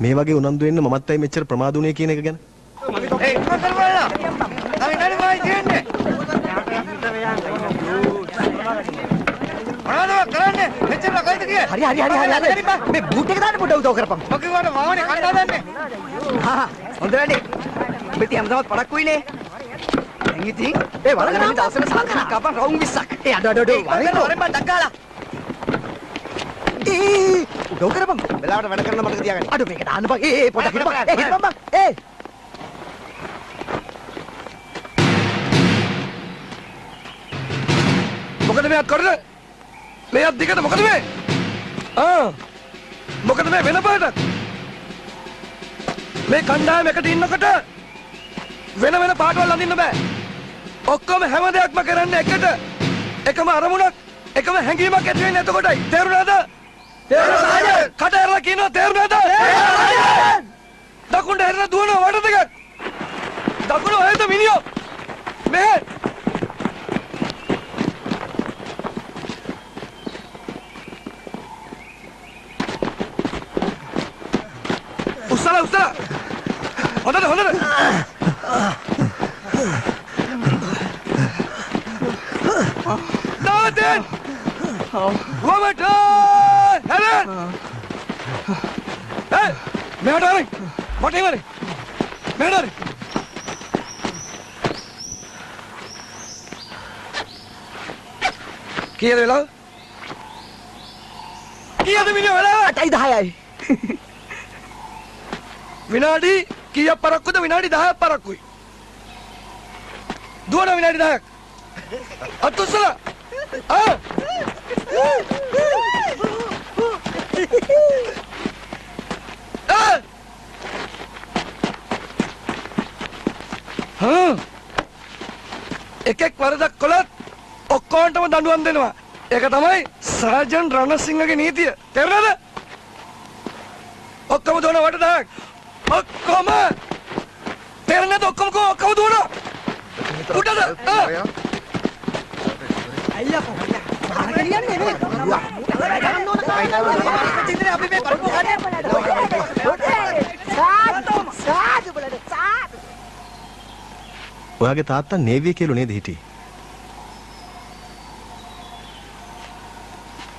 S14: මේ වගේ උනන්දු වෙන්න මමත් අයි මෙච්චර ප්‍රමාද වුණේ කියන එක ගැන.
S15: ඒ ඉක්මන් කරලා නෑ නෑ තියෙන්නේ මොනවද කරන්නේ මෙච්චර කයිද කිය
S6: හරි මේ බූට් එක දාන්න පොඩ්ඩක් උදව් කරපන්
S15: මොකද මාවනේ කන්න හදන්නේ
S6: හා හොඳ වැඩේ මෙති හැමදාමත් පඩක්කුයිනේ දැන් ඉතින් ඒ වලගෙන මේ දවසට සාකච්ඡා කපන් රවුම් 20ක් ඒ අඩ වරෙන් බා ඩක්කාලා උදව් කරපන් වෙලාවට වැඩ කරන්න මතක තියාගන්න අඩ මේක දාන්න බං පොඩ්ඩක් හිටපන් බං
S12: මොකද මේ අත් කරන්නේ මේ අත් දිගට මොකද මේ මොකද මේ වෙන පාටක් මේ කණ්ඩායම එකට ඉන්නකොට වෙන වෙන පාටවල් අඳින්න බෑ ඔක්කොම හැම දෙයක්ම කරන්න එකට එකම අරමුණක් එකම හැඟීමක් ඇති වෙන්නේ එතකොටයි තේරුණාද තේරුණාද කට ඇරලා කියනවා තේරුණාද දකුණට ඇරලා දුවනවා වඩ දෙකක් දකුණ හොයද මිනියෝ මේ උස්සලා හොඳට දාතෙන් වමට හැලෙන් මෙහාට හරි මට ඉවරයි මෙහාට හරි කීයද වෙලාව කීයද මිනිහ වෙලාව 8:10යි විනාඩි කීයක් පරක්කුද විනාඩි 10ක් පරක්කුයි දුවන විනාඩි 10ක් අතුස්සලා එකෙක් වරදක් කළොත් ඔක්කොන්ටම දඬුවම් දෙනවා ඒක තමයි සර්ජන් රණසිංහගේ නීතිය තේරුණාද ඔක්කොම දුවන වට 10ක් ඔක්කොම තේරෙන්නද ඔක්කොම දුවන උඩද
S6: අයියා කොහොමද කියන්නේ නේ අපි මේ කරපු
S14: ඔයාගේ තාත්තා නේවිය කියලා නේද හිටියේ?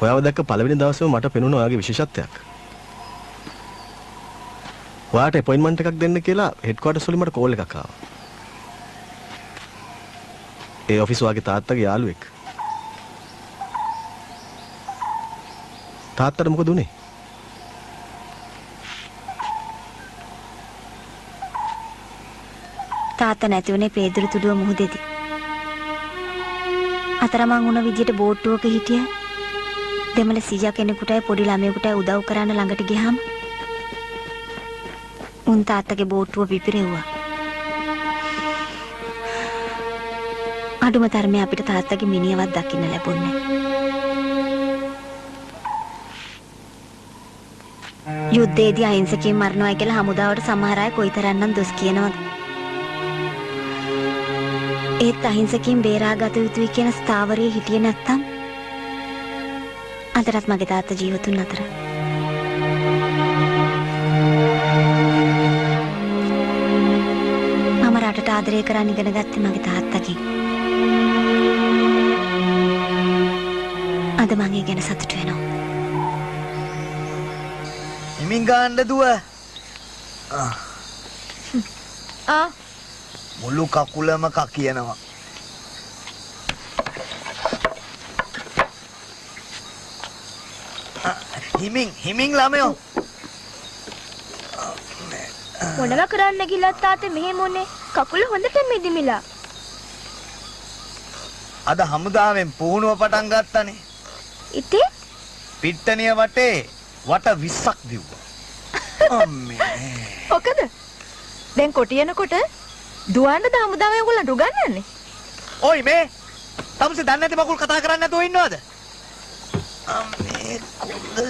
S14: ඔයාව දැක්ක පළවෙනි දවසේම මට පෙනුණා ඔයාගේ විශේෂත්වයක්. ඔයාට අපොයින්ට්මන්ට් එකක් දෙන්න කියලා හෙඩ් ක්වාටර්ස් වලින් මට කෝල් එකක් ආවා. ඒ ඔෆිස් ඔයාගේ තාත්තගේ යාළුවෙක්. තාත්තට මොකද උනේ?
S7: තාත්තා නැති වුණේ පේදුරු තුඩුව මුහුදේදී. අතරමං වුණ විදියට බෝට්ටුවක හිටිය දෙමළ සීයා කෙනෙකුටයි පොඩි ළමයෙකුටයි උදව් කරන්න ළඟට ගියාම උන් තාත්තගේ බෝට්ටුව පිපිරෙව්වා. අඩුම තරමේ අපිට තාත්තගේ මිනිහවත් දකින්න ලැබුණේ. යුද්ධයේදී අහිංසකයින් මරනවා කියලා හමුදාවට සමහර අය කොයිතරම්නම් දොස් කියනවද? ඒත් අහිංසකයින් බේරාගත යුතුයි කියන ස්ථාවරයේ හිටියේ නැත්තම් අදටත් මගේ තාත්තා ජීවතුන් අතර. මම රටට ආදරය කරන්න ඉගෙන ගත්තේ මගේ තාත්තගෙන්. අද මම ඒ ගැන සතුටු වෙනවා.
S6: හිමින් ගන්න දුව. මුළු කකුලම කකියනවා. හිමින් ළමයෝ.
S4: මොනවා කරන්න ගිලත් තාත්තේ මෙහෙම උනේ? කකුල හොඳට මිදිමිලා.
S6: අද හමුදාවෙන් පුහුණුව පටන් ගත්තනේ.
S4: ඉතින්
S6: පිට්ටනිය වටේ වට 20ක් දිව්වා. අම්මේ.
S3: මොකද? දැන් කොටියනකොට දුවන්නද හමුදාවෙන් ඔයගොල්ලන්ට උගන්වන්නේ?
S6: ඔයි මේ තමුසේ දන්නේ නැති මකුල් කතා කරන්නේ නැතුව ඉන්නවද? අම්මේ කුල්ල.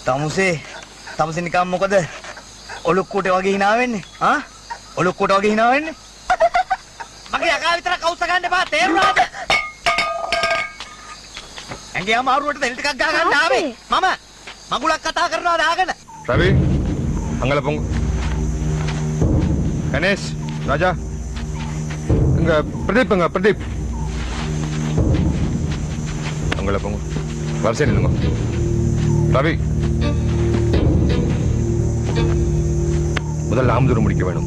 S6: තමුසේ නිකන් මොකද ඔලුක්කුට වගේ hina වෙන්නේ? ඔලුක්කුට වගේ hina වෙන්නේ? මගේ යකා විතර කවුස්ස ගන්න එපා තේරුණාද? ඇඟේ අමාරුවට දෙල් ටිකක් ගා ගන්න ආවේ. මම මගුලක් කතා කරනවා දාගෙන.
S17: රවි අංගල පොංගු. ගණේෂ් රාජා. ප්‍රදීප්. අංගල පොංගු. වර්ෂේ නිලුම. ரவி முதல்ல ஆம்பதூர் முடிக்க வேணும்.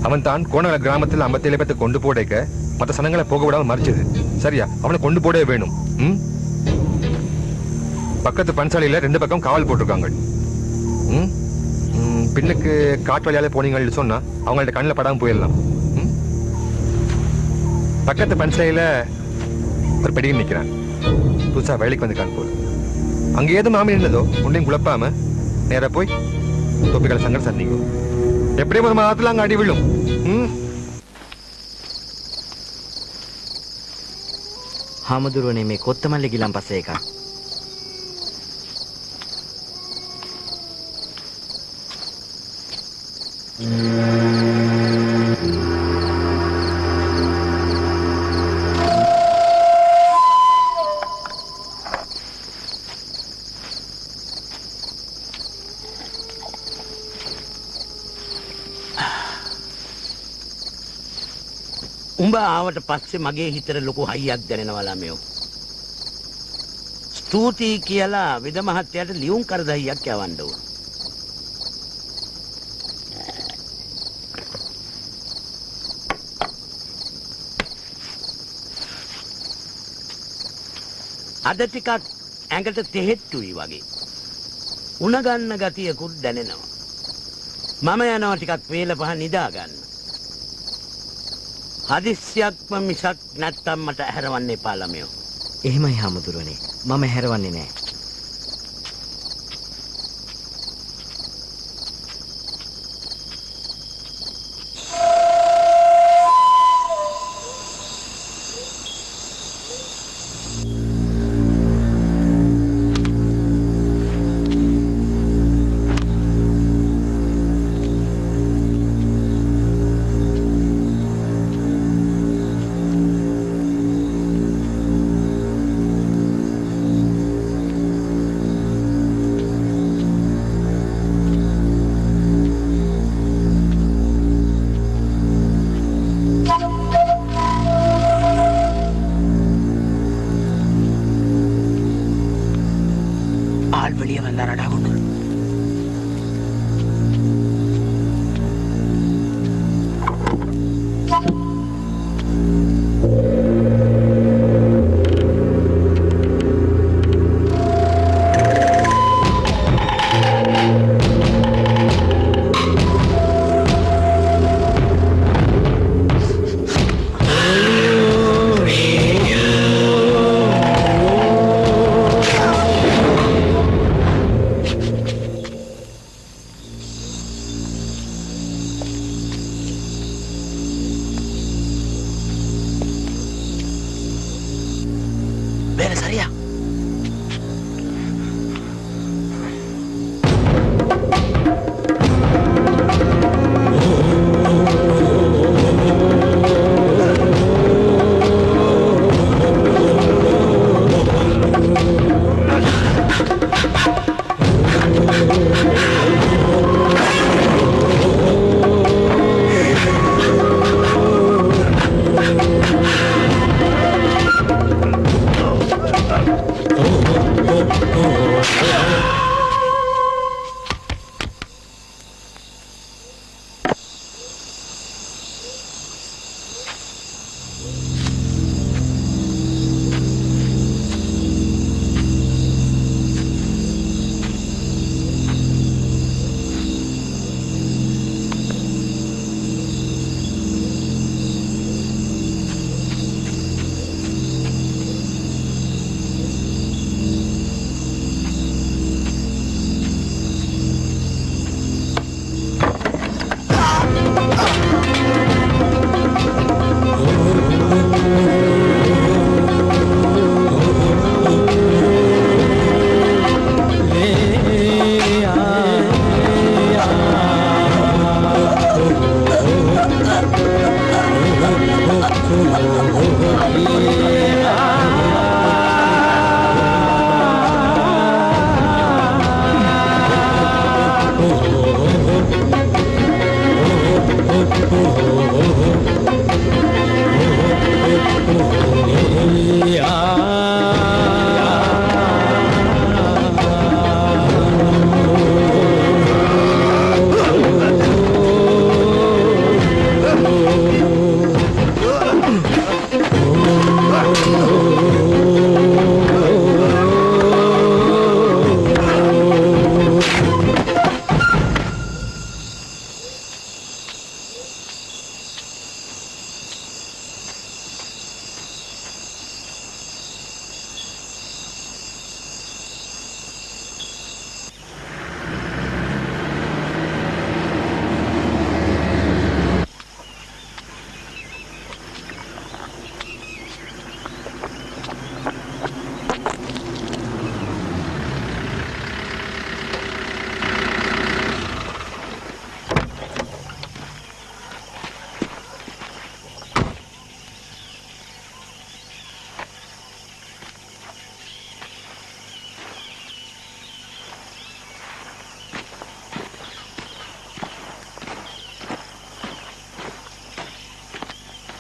S17: அவன் தான் கோணல கிராமத்தில் 57 பேத்தை கொண்டு போடைக்க மற்ற சனங்களை போக விடாம மறிச்சது. சரியா? அவனை கொண்டு போடவே வேணும். பக்கத்து பன்சாலையில 2 பக்கம் காவல் போட்டிருக்காங்க. பின்னுக்கு காட்டு வழியால போனீங்கன்னு சொன்னா அவங்கள்ட்ட கண்ணில் படாம போயிடலாம். பக்கத்து பன்சாலையில ஒரு பெடிகன் நிக்கிறான். புதுசா வேலைக்கு வந்து போல அங்க ஏதோ மாமி நின்னதோ ஒன்றையும் குழப்பாம நேரா போய் தொப்பிகளை சங்கட சந்திக்கும். எப்படியும் ஒரு மாதத்துல அங்க அடி விழும்.
S13: හාමුදුරුවනේ මේ කොත්තමල්ලි ගිලන් පස්සේ එකක්.
S1: උඹ ආවට පස්සේ මගේ හිතට ලොකු හයියක් දැනෙනවා ළමයෝ. ස්තුතියි කියලා විද මහත්තයාට ලියුම් කරදහියක් යවන්න ඕන. අද ටිකක් ඇඟට තෙහෙට්ටුයි වගේ. උණ ගන්න ගතියකුත් දැනෙනවා. මම යනවා ටිකක් වේල පහ නිදා ගන්න. හදිස්සියක්ම මිසක් නැත්තම් මට හැරවන්න එපා ළමයෝ.
S13: එහෙමයි හාමුදුරුවනේ. මම හැරවන්නේ නැහැ.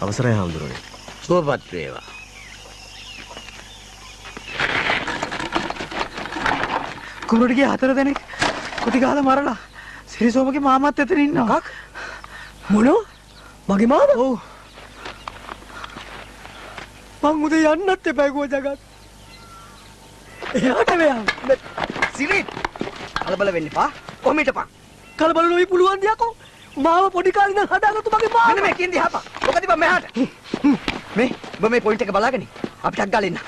S14: අවසරයි හාමුදුරනේ.
S1: සුවපත් වේවා.
S6: කුරුඩිගේ 4 දෙනෙක් කුටි ගහලා මරලා සිරිසෝමගේ මාමත් එතන ඉන්නවා. මොනෝ? මගේ මාමා? ඔව්. මං උදේ යන්නත් එපා ගෝ ජගත්. එයාට මෙයා. සිරි කලබල වෙන්න එපා. කොහොම හිටපන්. කලබල නොවි පුළුවන් දියකෝ. මාව පොඩි කාලේ ඉඳන් හදාගත්තු මගේ මාමා. මෙන්න මේ කින්දි හපා. මොකද ඉබ මෙහාට. මේ ඔබ මේ පොයින්ට් එක බලාගෙන අපිට ගාලා ඉන්න.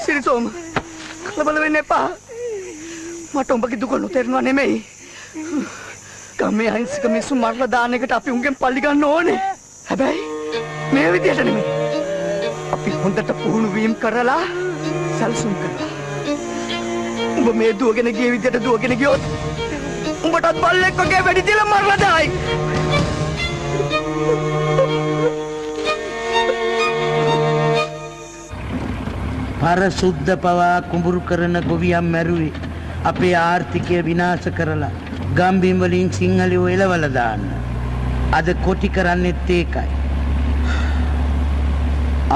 S6: සිරිසෝම කලබල වෙන්න එපා. මට උඹගේ දුක නොතේරෙනවා නෙමෙයි. ගමේ අහිංසක මිනිස්සු මරලා දාන එකට අපි උන්ගෙන් පල්ලි ගන්න ඕනේ. හැබැයි මේ විදියට නෙමෙයි. අපි හොඳට පුහුණු වීම කරලා සැලසුම් කරලා. උඹ මේ දුවගෙන ගිය විදියට දුවගෙන ගියොත් උඹටත් බල්ලෙක් වගේ වැඩි දිලා මරලා දායි.
S1: පරසුද්ධ පවා කුඹුරු කරන ගොවියන් මැරුවේ අපේ ආර්ථිකය විනාශ කරලා ගම්බිම් වලින් සිංහලයෝ එලවලා දාන්න. අද කොටි කරන්නෙත් ඒකයි.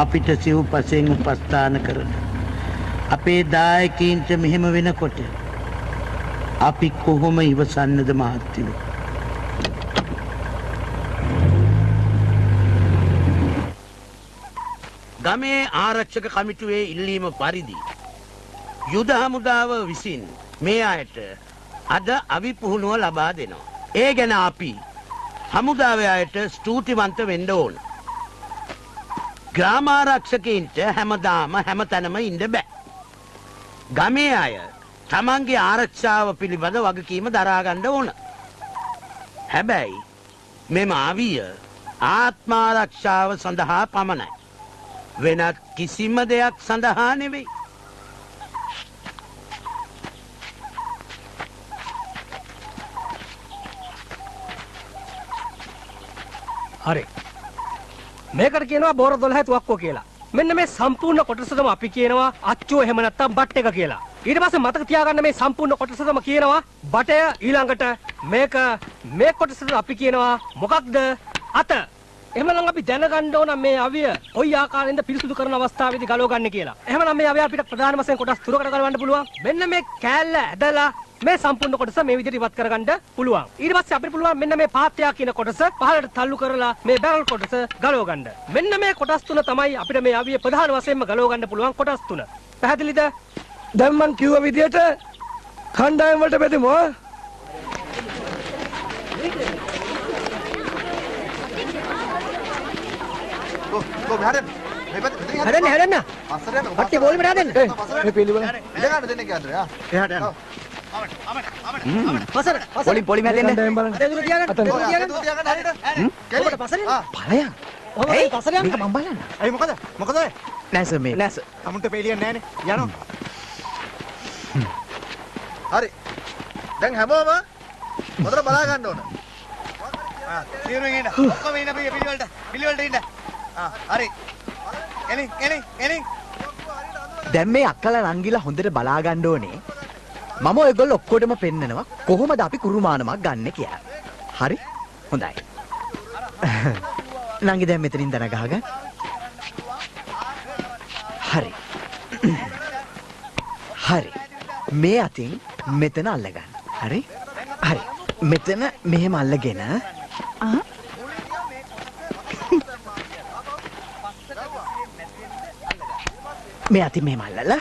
S1: අපිට සිව්පසෙන් උපස්ථාන කරන අපේ දායකයින්ට මෙහෙම වෙනකොට අපි කොහොම ඉවසන්නද මහත්තයෝ? ගමේ ආරක්ෂක කමිටුවේ ඉල්ලීම පරිදි යුද හමුදාව විසින් මේ අයට අද අවිපුහුණුව ලබා දෙනවා. ඒ ගැන අපි හමුදාවේ අයට ස්තුතිවන්ත වෙන්න ඕන. ග්‍රාමාරක්ෂකයින්ට හැමදාම හැමතැනම ඉන්න බෑ. ගමේ අය තමන්ගේ ආරක්ෂාව පිළිබඳ වගකීම දරා ගන්න ඕන. හැබැයි මෙම අවිය ආත්මාරක්ෂාව සඳහා පමණයි. වෙනත් කිසිම දෙයක් සඳහා නෙවෙයි.
S12: හරි. මේකට කියනවා බෝර 12 තුවක්කුව කියලා. මෙන්න මේ සම්පූර්ණ කොටසටම අපි කියනවා අච්චුව එහෙම නැත්නම් බට් එක කියලා. ඊට පස්සේ මතක තියාගන්න මේ සම්පූර්ණ කොටසටම කියනවා බටය. ඊළඟට මේ කොටසට අපි කියනවා මොකක්ද? අත. එහෙමනම් අපි දැනගන්න ඕන මේ අවිය කොයි ආකාරයෙන්ද පිරිසුදු කරන අවස්ථාවේදී ගලව ගන්න කියලා. එහෙමනම් මේ අවිය අපිට ප්‍රධාන වශයෙන් කොටස් තුනකට ගලවන්න පුළුවන්. මෙන්න මේ කෑල්ල ඇදලා මේ සම්පූර්ණ කොටස මේ විදිහට ඉවත් කරගන්න පුළුවන්. ඊට පස්සේ අපිට පුළුවන් මෙන්න මේ පාත්‍යා කියන කොටස පහළට තල්ලු කරලා මේ බැරල් කොටස ගලව ගන්න. මෙන්න මේ කොටස් තුන තමයි අපිට මේ අවිය ප්‍රධාන වශයෙන්ම ගලව ගන්න පුළුවන් කොටස් තුන. පැහැදිලිද? දැන් මම කිව්ව විදිහට කණ්ඩායම් වලට බෙදමු. හැදෙන්න. පට්ටිය බෝලෙ මෙහා දෙන්න. මේ පිළිවෙල. ඉඳ ගන්න දෙන්න කියන්න. එහාට යන්න. පසර. පොලිම හැදෙන්න. අතේ තියාගන්න. අතේ තියාගන්න හරියට. කෙලෙට පසරෙන්. පලයන්. ඔය පසරෙන් මේක මම බලන්න. අයි මොකද? මොකද ඔය? නෑ සර් මේ. නෑ සර්. අමුන්ට පෙලියක් නෑනේ. යනවා.
S2: හරි. දැන් හැමෝම හොඳට බලා ගන්න ඕන.
S15: තීරුවෙන් ඉන්න. ඔක්කොම ඉන්න පිළිවෙලට ඉන්න. හරි. එලින්.
S6: දැන් මේ අක්කලා නංගිලා හොඳට බලා ගන්න ඕනේ. මම ඔයගොල්ලෝ ඔක්කොටම පෙන්නනවා කොහොමද අපි කුරුමානමක් ගන්න කියලා. හරි? හොඳයි. නංගි දැන් මෙතනින් දන ගහගන්න. හරි. හරි. මේ අතින් මෙතන අල්ලගන්න. හරි?
S13: මෙතන මෙහෙම අල්ලගෙන මේ අති මෙහෙම අල්ලලා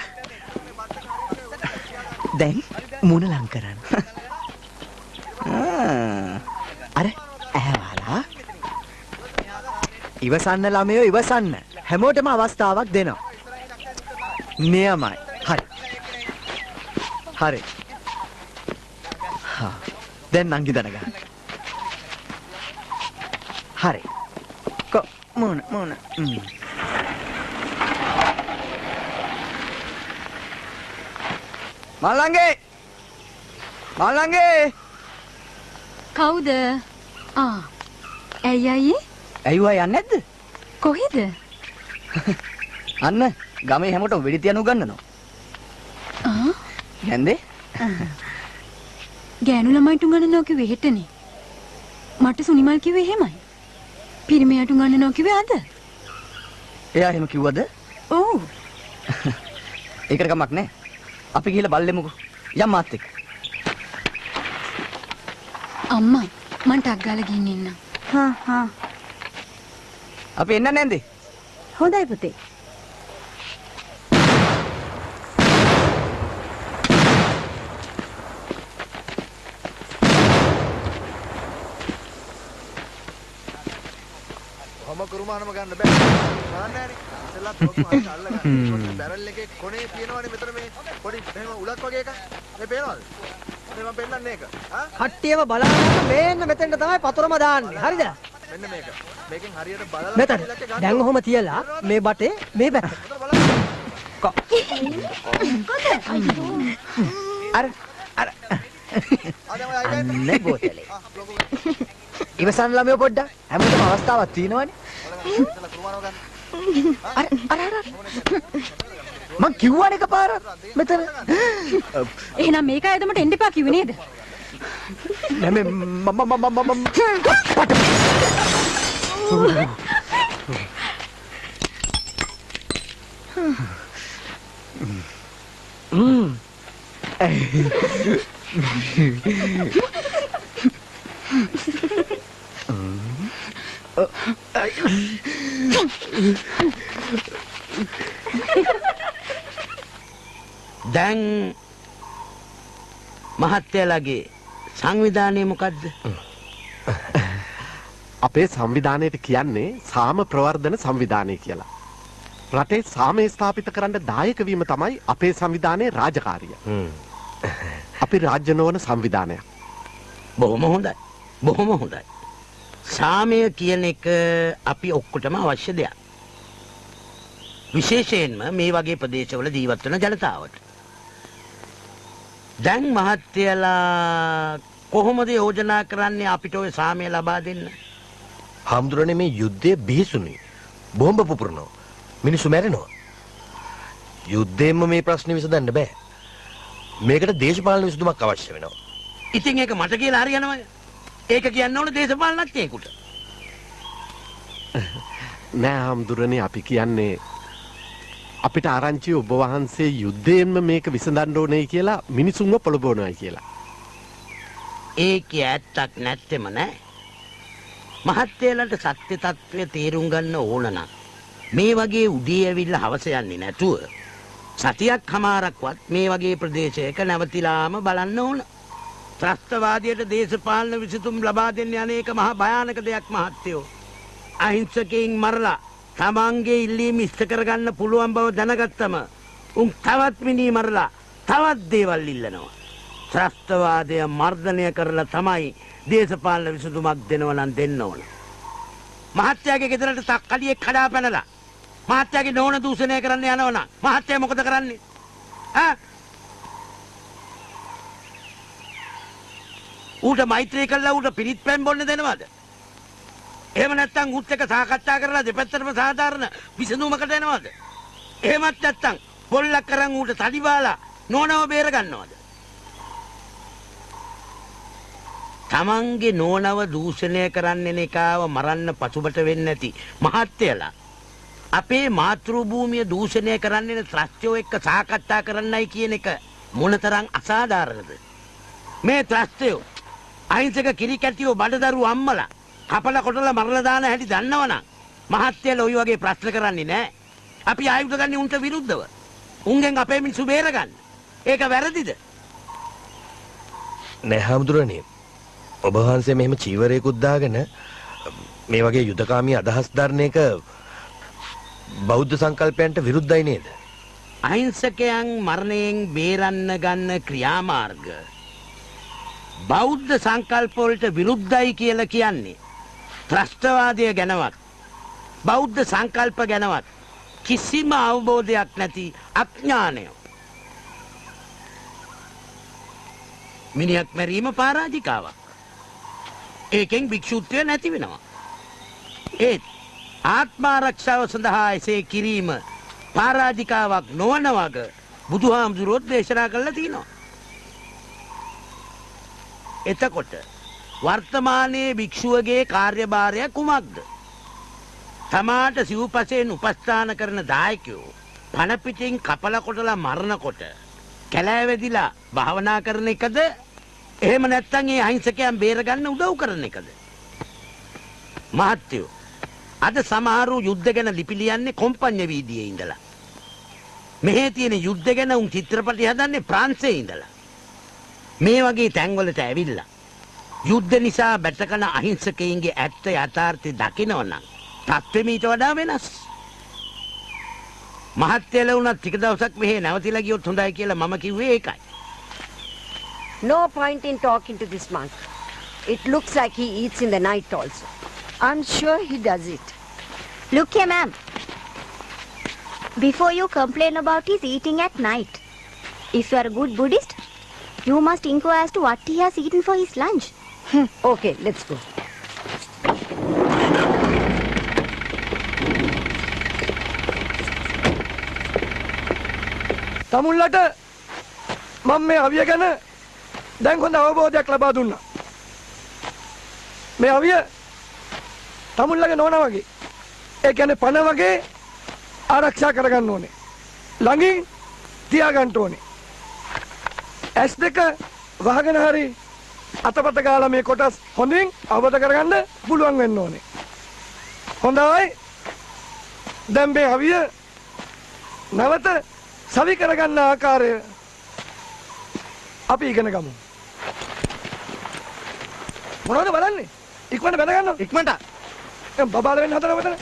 S13: දැන් මුණ ලං කරන්න. අර ඇහැවලා ඉවසන්න ළමයෝ ඉවසන්න. හැමෝටම අවස්ථාවක් දෙනවා. නියමයි. හරි. හරි. දැන් නංගි දන ගන්න. හරි. මුණ.
S6: මල්ලංගේ!
S5: කවුද? ඇයි අයියේ?
S6: ඇයිවා යන්නේ නැද්ද?
S5: කොහෙද?
S6: අන්න ගමේ හැමෝටම වෙඩි තියන උගන්නනවා. නැන්දේ?
S5: ගෑනු ළමයිට උගන්නනවා කිව්වේ හෙටනේ. මට සුනිමල් කිව්වේ එහෙමයි. පිරිමියට උගන්නනවා කිව්වේ අද.
S6: එයා එහෙම කිව්වද?
S5: ඔව්.
S6: ඒකට කමක් නැහැ. අපි ගිහලා බල්ලෙමුකෝ. යම් මාත් එක්ක.
S5: අම්මා මං ටක් ගාලා ගිහින් එන්නම්.
S7: හා.
S6: අපි එන්න නැන්දේ.
S7: හොඳයි පුතේ.
S2: කොහොම කරුමානම ගන්න බෑ. ගන්නෑනේ. ඉතලත් ඔක්කොම අල්ලගන්න. බැරල් එකේ කොනේ තියෙනවනේ මෙතන මේ පොඩි මෙහෙම උලක් වගේ එකක්. මේ පේනවද? මේ මම පෙන්නන්නේ ඒක.
S6: කට්ටියව බලාගෙන මේන්න මෙතෙන්ට තමයි පතරම දාන්නේ. හරිද?
S2: මෙන්න මේක. මේකෙන් හරියට බලලා
S6: මෙතන. දැන් ඔහොම තියලා මේ බටේ මේ පැත්ත. අර අන්න බෝතලේ. ඉවසන්න ළමයෝ පොඩ්ඩක්. හැමෝටම අවස්ථාවක් තියෙනවනේ. අර මං කිව්වනේ එකපාරක් මෙතන.
S5: එහෙනම් මේක ඇදමට එන්න එපා කිව්වේ නේද?
S6: නෑ
S1: දැන් මහත්තයාලගේ සංවිධානය මොකද්ද?
S14: අපේ සංවිධානයට කියන්නේ සාම ප්‍රවර්ධන සංවිධානය කියලා. රටේ සාමය ස්ථාපිත කරන්න දායක වීම තමයි අපේ සංවිධානයේ රාජකාරිය. අපි රාජ්‍ය නොවන සංවිධානයක්.
S1: බොහොම හොඳයි. බොහොම හොඳයි. සාමය කියන එක අපි ඔක්කොටම අවශ්‍ය දෙයක්. විශේෂයෙන්ම මේ වගේ ප්‍රදේශවල ජීවත් වෙන ජනතාවට. දැන් මහත්තයලා කොහොමද යෝජනා කරන්නේ අපිට ওই සාමය ලබා දෙන්න?
S14: හාමුදුරනේ මේ යුද්ධය බිහිසුණුයි. බෝම්බ පුපුරනවා. මිනිස්සු මැරෙනවා. යුද්ධයෙන්ම මේ ප්‍රශ්නේ විසඳන්න බෑ. මේකට දේශපාලන විසඳුමක් අවශ්‍ය වෙනවා.
S1: ඉතින් ඒක මට කියලා හරියනවද? ඒක කියන්න ඕන දේශපාලනඥයෙකුට.
S14: නෑ හාමුදුරනේ අපි කියන්නේ අපිට ආරංචි ඔබ වහන්සේ යුද්ධයෙන්ම මේක විසඳන්න ඕනේ කියලා මිනිසුන්ව පොළඹවනවායි කියලා.
S1: ඒකේ ඇත්තක් නැත්තේම නෑ. මහත්තයලට සත්‍ය తත්වය තේරුම් ගන්න ඕන නම් මේ වගේ උදේ ඇවිල්ලා හවස යන්නේ නැතුව සතියක් හමාරක්වත් මේ වගේ ප්‍රදේශයක නැවතිලාම බලන්න ඕන. ත්‍රස්තවාදයට දේශපාලන විසඳුම් ලබා දෙන්න අනේක මහා භයානක දෙයක් මහත්තයෝ. අහිංසකයින් මරලා තමන්ගේ ඉල්ලීම ඉෂ්ට කරගන්න පුළුවන් බව දැනගත්තම උන් තවත් මිනී මරලා තවත් දේවල් ඉල්ලනවා. ත්‍රස්තවාදය මර්ධනය කරලා තමයි දේශපාලන විසඳුමක් දෙනව නම් දෙන්න ඕන. මහත්තයාගේ ගෙදරට තක්කඩියෙක් කඩා පැනලා මහත්තයාගේ නෝන දූෂණය කරන්න යනවනම් මහත්තයා මොකද කරන්නේ? ඌට මෛත්‍රී කළා ඌට පිරිත් පැන් බොන්න දෙනවද? එහෙම නැත්නම් ඌත් එක්ක සාකච්ඡා කරලා දෙපැත්තටම සාධාරණ විසඳුමකට එනවද? එහෙමත් නැත්නම් පොල්ලක් කරන් ඌට තඩි බාලා නෝනව බේර ගන්නවද? තමන්ගේ නෝනව දූෂණය කරන්න එකාව මරන්න පසුබට වෙන්නේ නැති මහත්තයලා අපේ මාතෘ භූමිය දූෂණය කරන්නේ ත්‍රස්තයෝ එක්ක සාකච්ඡා කරන්නයි කියන එක මොනතරම් අසාධාරණද? මේ ත්‍රස්තයෝ අහිංසක කිරි කැටියෝ බඩදරුවෝ අම්මලා කපලා කොටලා මරලා දාන හැටි දන්නවනම් මහත්තයලා ඔය වගේ ප්‍රශ්න කරන්නේ නැහැ. අපි ආයුධ ගන්නේ උන්ට විරුද්ධව. උන්ගෙන් අපේ මිනිස්සු බේරගන්න. ඒක වැරදිද?
S12: නෑ හාමුදුරනේ. ඔබ වහන්සේ මෙහෙම චීවරයකුත් දාගෙන මේ වගේ යුදකාමී අදහස් දරන එක බෞද්ධ සංකල්පයන්ට විරුද්ධයි නේද?
S1: අහිංසකයන් මරණයෙන් බේරන්න ගන්න ක්‍රියාමාර්ග බෞද්ධ සංකල්ප වලට විරුද්ධයි කියලා කියන්නේ ත්‍රස්තවාදය ගැනවත් බෞද්ධ සංකල්ප ගැනවත් කිසිම අවබෝධයක් නැති අඥානය. මිනිහක් මැරීම පරාජිකාවක්. ඒකෙන් භික්ෂුත්වය නැති වෙනවා. ඒත් ආත්මාරක්ෂාව සඳහා එසේ කිරීම පරාජිකාවක් නොවන වග බුදුහාමුදුරුවෝ දේශනා කළා තියෙනවා. එතකොට වර්තමානයේ භික්ෂුවගේ කාර්යභාරය කුමක්ද? තමාට සිව්පසයෙන් උපස්ථාන කරන දායකයෝ පණ පිටින් කපලා කොටලා මරනකොට කැලෑවැදිලා භාවනා කරන එකද? එහෙම නැත්නම් ඒ අහිංසකයන් බේරගන්න උදව් කරන එකද? මහත්තයෝ, අද සමහරු යුද්ධ ගැන ලිපි ලියන්නේ කොම්පඤ්ඤ වීදියේ ඉඳලා. මෙහි තියෙන යුද්ධ ගැන උන් චිත්‍රපටි හදන්නේ ප්‍රාන්සයේ ඉඳලා. මේ වගේ තැන්වලට ඇවිල්ලා යුද්ධ නිසා බැටකන අහිංසකයින්ගේ ඇත්ත යථාර්ථය දකිනවනම් තත්ත්වෙ මීට වඩා වෙනස්. මහත්තයලා වුණත් ටික දවසක් මෙහෙ නැවතිලා ගියොත් හොඳයි කියලා මම කිව්වේ ඒකයි.
S18: No point in talking to this monk. It looks like he eats in the night also. I'm sure he does it.
S7: Look here, ma'am. Before you complain about his eating at night, if you are a good Buddhist, you must inquire as to what he has eaten for his lunch.
S18: Okay, let's go.
S12: තමුල්ලට මම මේ අවිය ගැන දැන් හොඳ අවබෝධයක් ලබා දුන්නා. මේ අවිය තමුල්ලගේ නෝනා වගේ. ඒ කියන්නේ පණ වගේ ආරක්ෂා කරගන්න ඕනේ. ළඟින් තියාගන්න ඕනේ. S2 වහගෙන හරි අතපත ගාලා මේ කොටස් හොඳින් අවබෝධ කරගන්න පුළුවන් වෙන්න ඕනේ. හොඳයි. දැන් මේ අවිය නැවත සවි කරගන්න ආකාරය අපි ඉගෙන ගමු. මොනවද බලන්නේ? ඉක්මනට බැඳ ගන්න. ඉක්මනට. දැන් බබාල වෙන්න හදනවා මෙතන.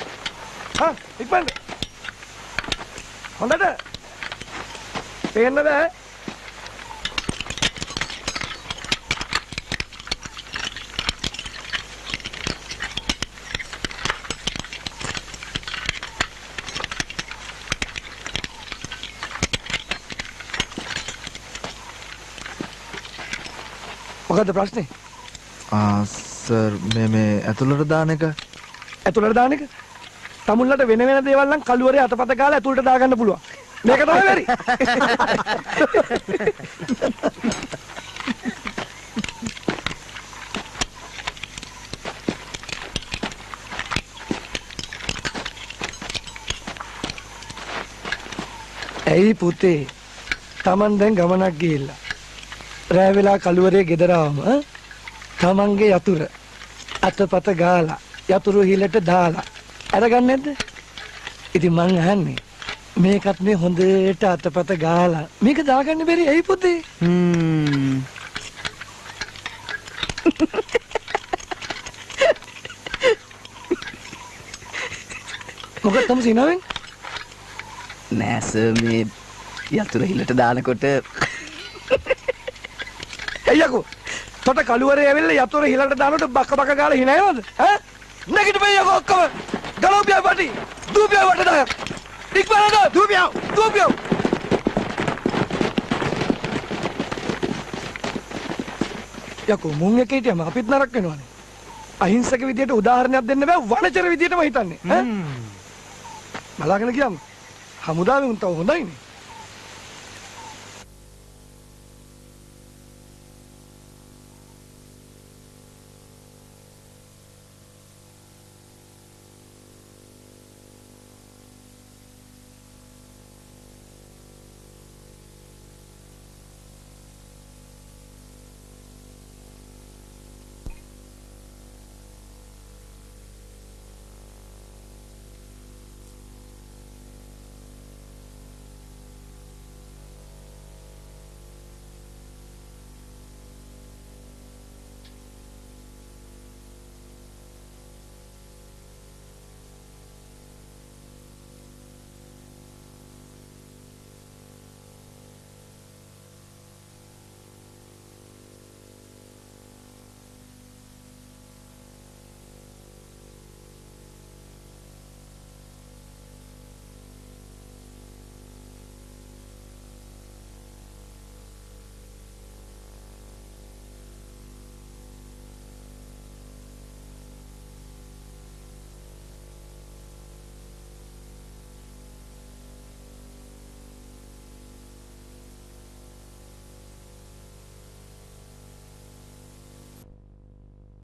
S12: හා ඉක්මනට. හොඳට. පේන්න බෑ. මොකද්ද ප්‍රශ්නේ?
S2: සර් මේ ඇතුළට දාන එක.
S12: ඇතුළට දාන එක? තමුල්ලට වෙන වෙන දේවල් නම් කළුවරේ අතපත ගාලා ඇතුළට දාගන්න පුළුවන්. මේක තමයි බැරි. ඇයි පුතේ? Taman දැන් ගමනක් ගිහිල්ලා රෑ වෙලා කළුවරේ ගෙදර ආවම තමන්ගේ යතුර අතපත ගාලා යතුරු හිලට දාලා අරගන්නේ නැද්ද? ඉතින් මං අහන්නේ මේකත් මේ හොඳට අතපත ගාලා මේක දාගන්න බැරි ඇයි පුතේ? මොකද තම සිනාවෙන්?
S6: නෑ සර් මේ යතුරු හිලට දානකොට
S12: අයියකෝ තොට කළුවරේ ඇවිල්ලා යතුරු හිලට දානකොට බක බක ගාලා හිනයවද? ඈ? නැගිටපන් යකෝ ඔක්කොම. ගලෝපියා වටි. දූපියා වට දාය. ඉක්මනට දූපියා. දූපියා. යකෝ මුන් එකේ හිටියම අපිත් නරක වෙනවනේ. අහිංසක විදියට උදාහරණයක් දෙන්න බෑ වනචර විදියටම හිතන්නේ. ඈ? බලාගෙන ගියාම හමුදාවේ උන් තව හොඳයිනේ.